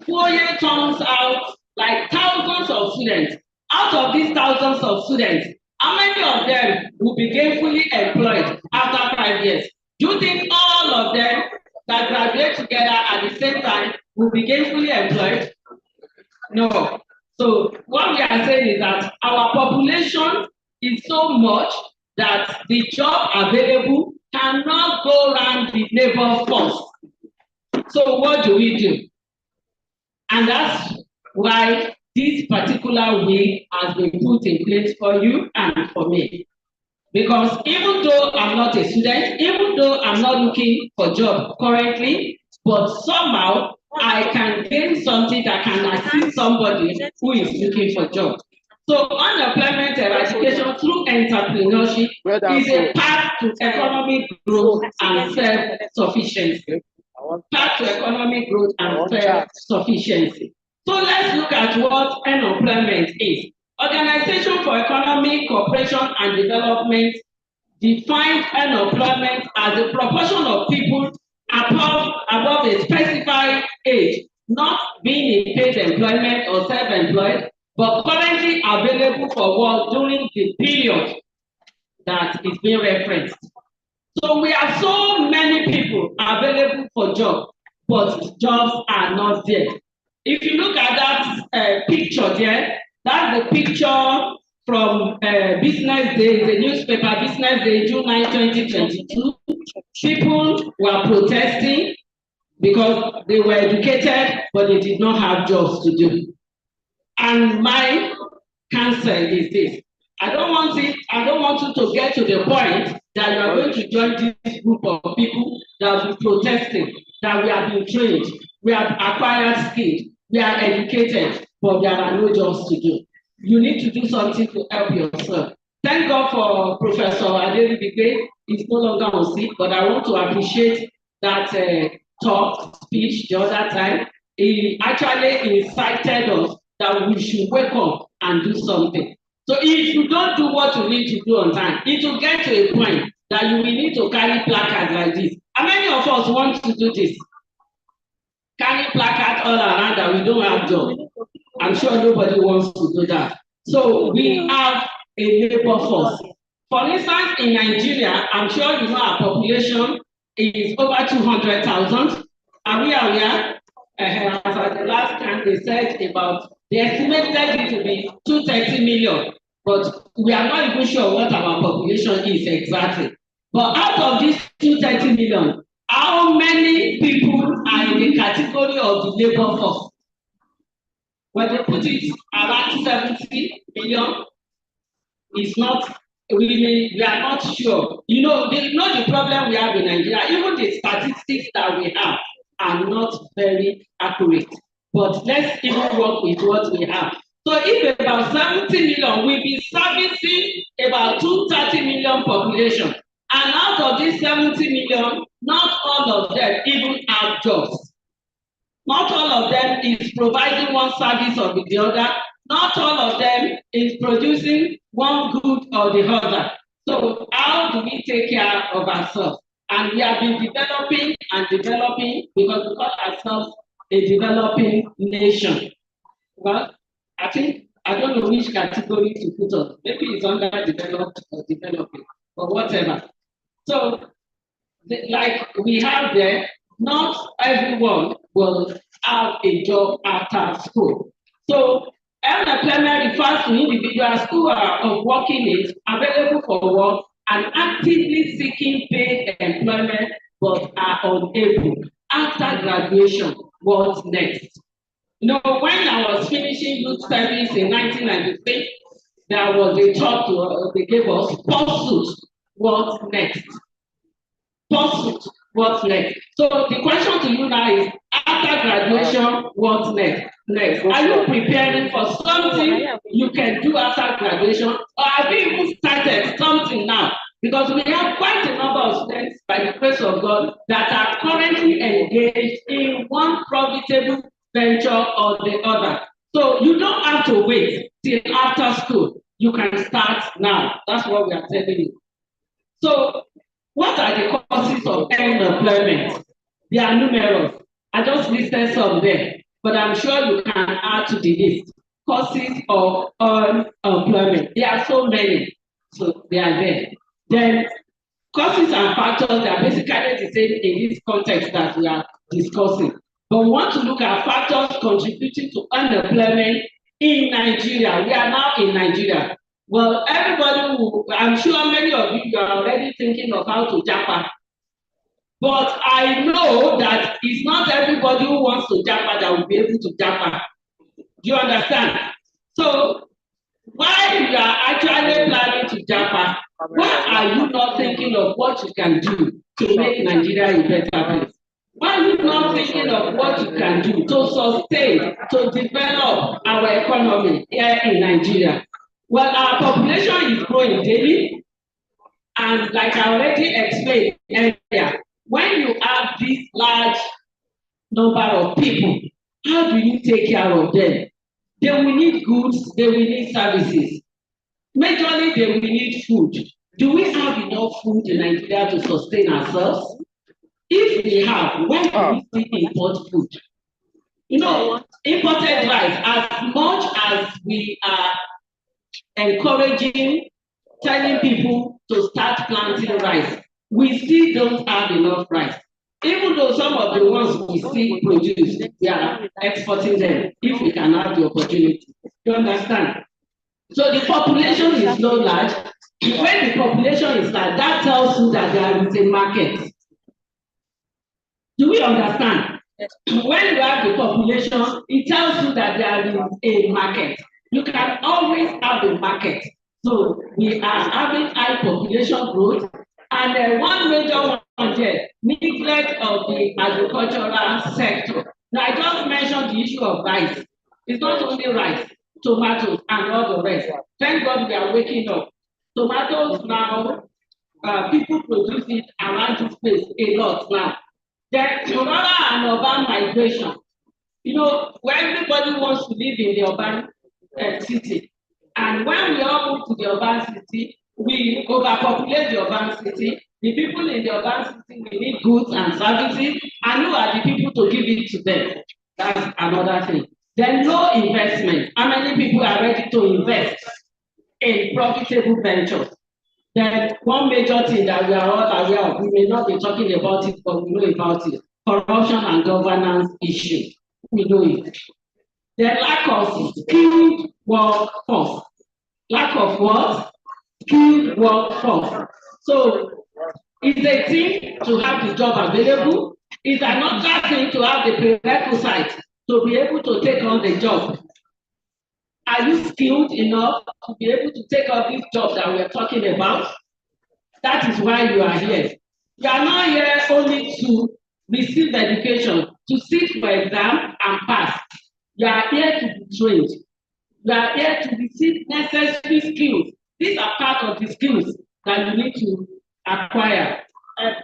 4-year turns out like thousands of students. Out of these thousands of students, how many of them will be gainfully employed after 5 years? Do you think all of them that graduate together at the same time will be gainfully employed? No. So what we are saying is that our population is so much that the job available cannot go around the labor force. So what do we do? And that's why this particular week has been put in place for you and for me. Because even though I'm not a student, even though I'm not looking for a job currently, but somehow I can gain something that can assist somebody who is looking for a job. So unemployment eradication through entrepreneurship is a path to economic growth and self-sufficiency. Path to economic growth and self-sufficiency. So let's look at what unemployment is. Organization for Economic Cooperation and Development defines unemployment as the proportion of people above a specified age not being in paid employment or self-employed, but currently available for work during the period that is being referenced. So we have so many people available for jobs, but jobs are not there. If you look at that picture there, that's the picture from Business Day, the newspaper Business Day, June 9, 2022. People were protesting because they were educated, but they did not have jobs to do. And my counsel is this. I don't want you to get to the point that you are going to join this group of people that will be protesting, that we have been trained, we have acquired skills, we are educated, but there are no jobs to do. You need to do something to help yourself. Thank God for Professor Adelibigbe. He's no longer on seat, but I want to appreciate that speech the other time. He actually incited us that we should wake up and do something. So if you don't do what you need to do on time, it will get to a point that you will need to carry placards like this. How many of us want to do this? Carry placards all around that we don't have jobs. I'm sure nobody wants to do that. So we have a labor force. For instance, in Nigeria, I'm sure you know our population is over 200,000. Are we aware? As at the last time they said they estimated it to be 230 million, but we are not even sure what our population is exactly. But out of this 230 million, how many people are in the category of the labor force? When they put it around 70 million, it's not really, we are not sure. You know the problem we have in Nigeria, even the statistics that we have are not very accurate. But let's even work with what we have. So if about 70 million, we'll be servicing about 230 million population. And out of these 70 million, not all of them even have jobs. Not all of them is providing one service or the other. Not all of them is producing one good or the other. So how do we take care of ourselves? And we have been developing and developing because we call ourselves a developing nation. Well, I don't know which category to put us. Maybe it's underdeveloped or developing, or whatever. So, like we have there, not everyone will have a job after school. So, unemployment refers to individuals who are of working age, available for work, and actively seeking paid employment but are unable. After graduation, what's next? You know, when I was finishing youth service in 1993, there was a talk they gave us, pursuit, what's next? Pursuit, what's next? So the question to you now is, after graduation, what's next? Are you preparing for something you can do after graduation? Or have you even started something now? Because we have quite a number of students, by the grace of God, that are currently engaged in one profitable venture or the other. So you don't have to wait till after school. You can start now. That's what we are telling you. So what are the causes of unemployment? They are numerous. I just listed some there, but I'm sure you can add to the list. Causes of unemployment. There are so many. So they are there. Then causes and factors that are basically the same in this context that we are discussing. But we want to look at factors contributing to unemployment in Nigeria. We are now in Nigeria. Well, I'm sure many of you are already thinking of how to japa. But I know that it's not everybody who wants to japa that will be able to japa. Do you understand? So, while you are actually planning to japa, why are you not thinking of what you can do to make Nigeria a better place? Why are you not thinking of what you can do to sustain, to develop our economy here in Nigeria? Well, our population is growing daily, and like I already explained earlier, when you have this large number of people, how do you take care of them? They will need goods, they will need services. Majorly, they will need food. Do we have enough food in Nigeria to sustain ourselves? If we have, why do we still import food? You know, imported rice, as much as we are encouraging, telling people to start planting rice, we still don't have enough rice. Even though some of the ones we still produce, we are exporting them if we can have the opportunity. You understand? So the population is so large. When the population is large, that tells you that there is a market. Do we understand? When you have the population, it tells you that there is a market. You can always have a market. So we are having high population growth, and one major one there, neglect of the agricultural sector. Now I just mentioned the issue of rice. It's not only rice, tomatoes, and all the rest. Thank God we are waking up. Tomatoes now, people produce it around this place a lot now. Then rural and urban migration. You know, when everybody wants to live in the urban city, and when we all move to the urban city, we overpopulate the urban city. The people in the urban city, we need goods and services, and who are the people to give it to them? That's another thing. Then no investment. How many people are ready to invest in profitable ventures? Then one major thing that we are all aware of, we may not be talking about it, but we know about it, corruption and governance issues. We know it. The lack of skilled workforce. Lack of what? Skilled workforce. So it's a thing to have the job available. It's another thing to have the prerequisite to be able to take on the job. Are you skilled enough to be able to take on this job that we're talking about? That is why you are here. You are not here only to receive education, to sit for exam and pass. You are here to be trained. You are here to receive necessary skills. These are part of the skills that you need to acquire.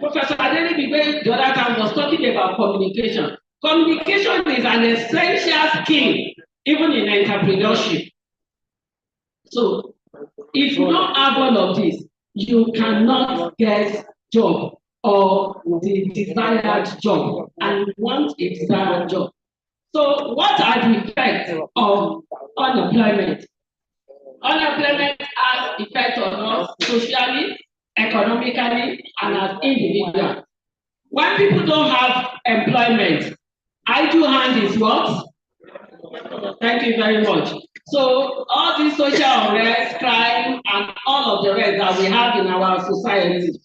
Professor Adeniyi the other time was talking about communication. Communication is an essential skill, even in entrepreneurship. So, if you don't have all of this, you cannot get job or the desired job, and you want a desired job. So, what are the effects of unemployment? Unemployment has effect on us socially, economically, and as individuals. When people don't have employment, idle hand is what? Thank you very much. So all these social unrest, crime, and all of the rest that we have in our society,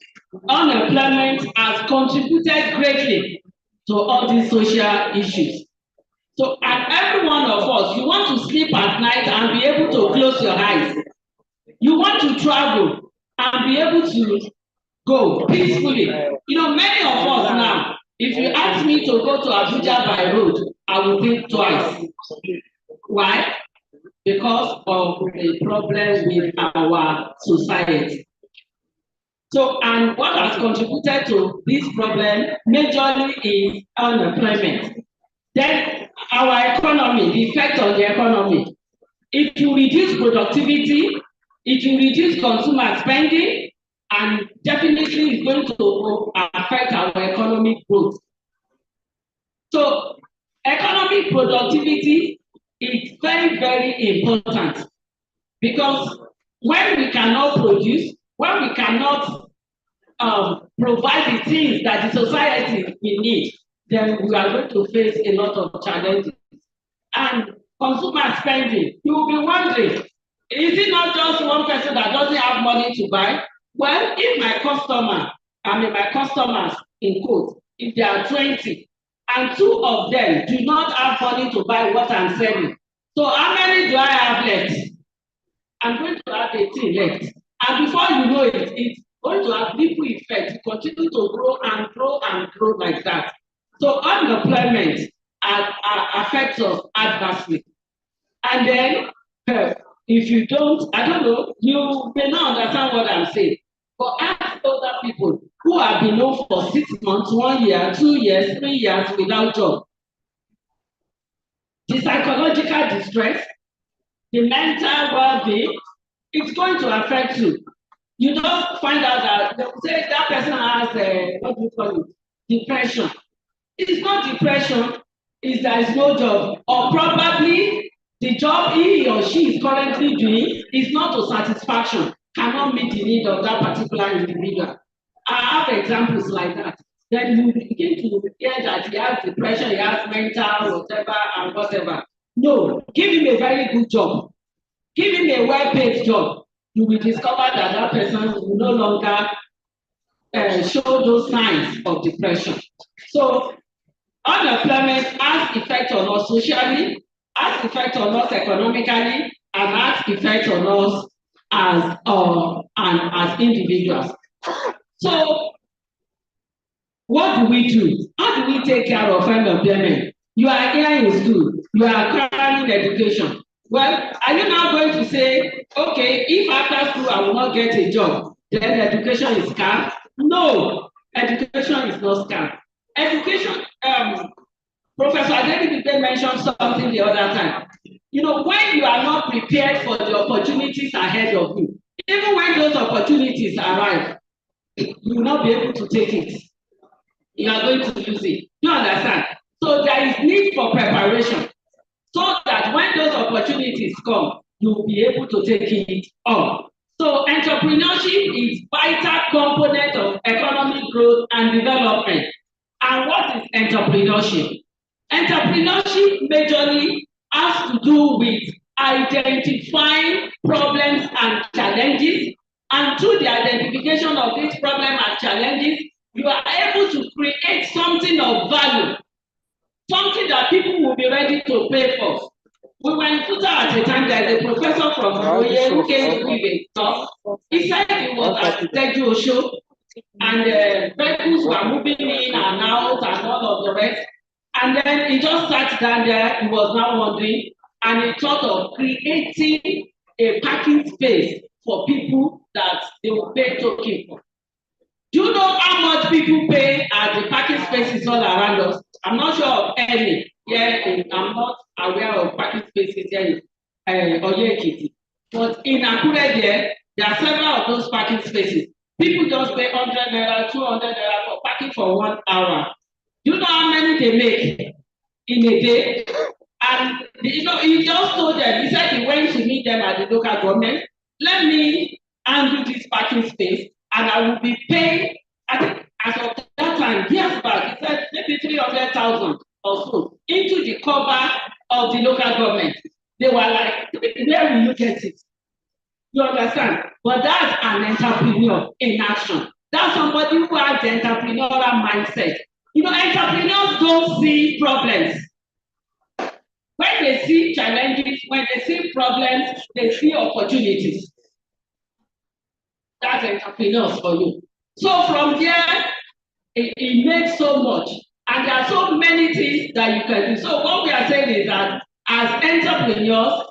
unemployment has contributed greatly to all these social issues. So, and every one of us, you want to sleep at night and be able to close your eyes. You want to travel and be able to go peacefully. You know, many of us now, if you ask me to go to Abuja by road, I will think twice. Why? Because of the problem with our society. So, and what has contributed to this problem majorly is unemployment. Then our economy, the effect on the economy, it will reduce productivity, it will reduce consumer spending, and definitely is going to affect our economic growth. So, economic productivity is very, very important because when we cannot produce, when we cannot provide the things that the society will need, then we are going to face a lot of challenges. And consumer spending, you will be wondering, is it not just one person that doesn't have money to buy? Well, if my customers in quote, if there are 20, and 2 of them do not have money to buy what I'm selling, so how many do I have left? I'm going to have 18 left. And before you know it, it's going to have ripple effect, continue to grow and grow and grow like that. So unemployment affects us adversely. And then, if you don't, I don't know, you may not understand what I'm saying. But ask other people who have been known for 6 months, 1 year, 2 years, 3 years without job. The psychological distress, the mental well-being, it's going to affect you. You don't find out that they will say that person has what do you call it? Depression. It's not depression, it's there is no job. Or probably the job he or she is currently doing is not to satisfaction, cannot meet the need of that particular individual. I have examples like that. Then you begin to hear that he has depression, he has mental, whatever, and whatever. No, give him a very good job. Give him a well-paid job. You will discover that that person will no longer show those signs of depression. So, unemployment has effect on us socially, has effect on us economically, and has effect on us as individuals. So, what do we do? How do we take care of unemployment? You are here in school, you are acquiring education. Well, are you now going to say, okay, if after school I will not get a job, then education is scam? No, education is not scam. Education, Professor Adeniyi mentioned something the other time. You know, when you are not prepared for the opportunities ahead of you, even when those opportunities arrive, you will not be able to take it. You are going to use it. You understand? So there is need for preparation so that when those opportunities come, you will be able to take it on. So entrepreneurship is vital component of economic growth and development. And what is entrepreneurship? Entrepreneurship majorly has to do with identifying problems and challenges, and through the identification of these problems and challenges, you are able to create something of value, something that people will be ready to pay for. We were in Futa at a time, there is a professor from OYE who came to give a talk. He said he was at the Teju show, and vehicles were moving in and out and all of the rest. And then he just sat down there, he was now wondering, and he thought of creating a parking space for people that they will pay token for. Do you know how much people pay at the parking spaces all around us? I'm not sure of any. I'm not aware of parking spaces here in OYE EKITI. But in Akure there are several of those parking spaces. People just pay 100 naira, 200 naira for parking for 1 hour. Do you know how many they make in a day? And he just told them, he said he went to meet them at the local government. Let me handle this parking space and I will be paying, I think as of that time, years back, he said maybe 300,000 or so into the cover of the local government. They were like, where will you get it? You understand? But that's an entrepreneur in action. That's somebody who has the entrepreneurial mindset. Entrepreneurs don't see problems. When they see challenges, when they see problems, they see opportunities. That's entrepreneurs for you. So from there, it makes so much. And there are so many things that you can do. So what we are saying is that as entrepreneurs,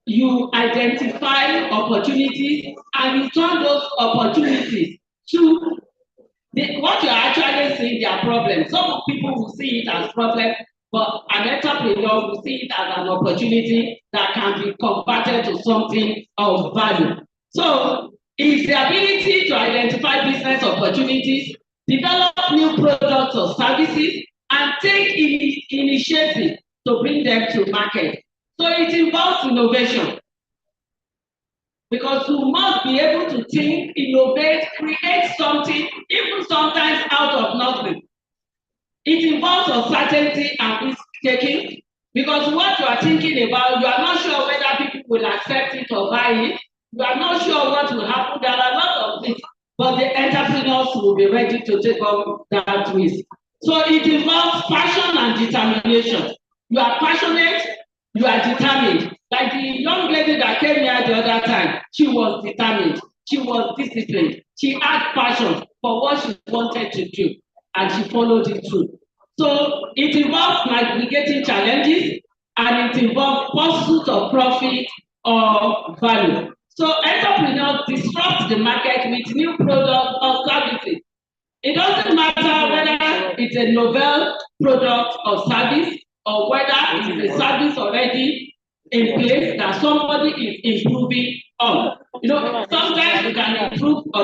you identify opportunities and you turn those opportunities to what you're actually seeing their problems. Some people will see it as problem, but an entrepreneur will see it as an opportunity that can be converted to something of value. So it's the ability to identify business opportunities, develop new products or services, and take initiative to bring them to market. So it involves innovation. Because you must be able to think, innovate, create something, even sometimes out of nothing. It involves uncertainty and risk taking, because what you are thinking about, you are not sure whether people will accept it or buy it. You are not sure what will happen. There are a lot of things, but the entrepreneurs will be ready to take on that risk. So it involves passion and determination. You are passionate, you are determined. Like the young lady that came here the other time, she was determined, she was disciplined, she had passion for what she wanted to do, and she followed it through. So it involves navigating challenges, and it involves pursuit of profit or value. So entrepreneurs disrupt the market with new products or services. It doesn't matter whether it's a novel product or service, or whether it's a service already in place that somebody is improving on. Sometimes you can improve on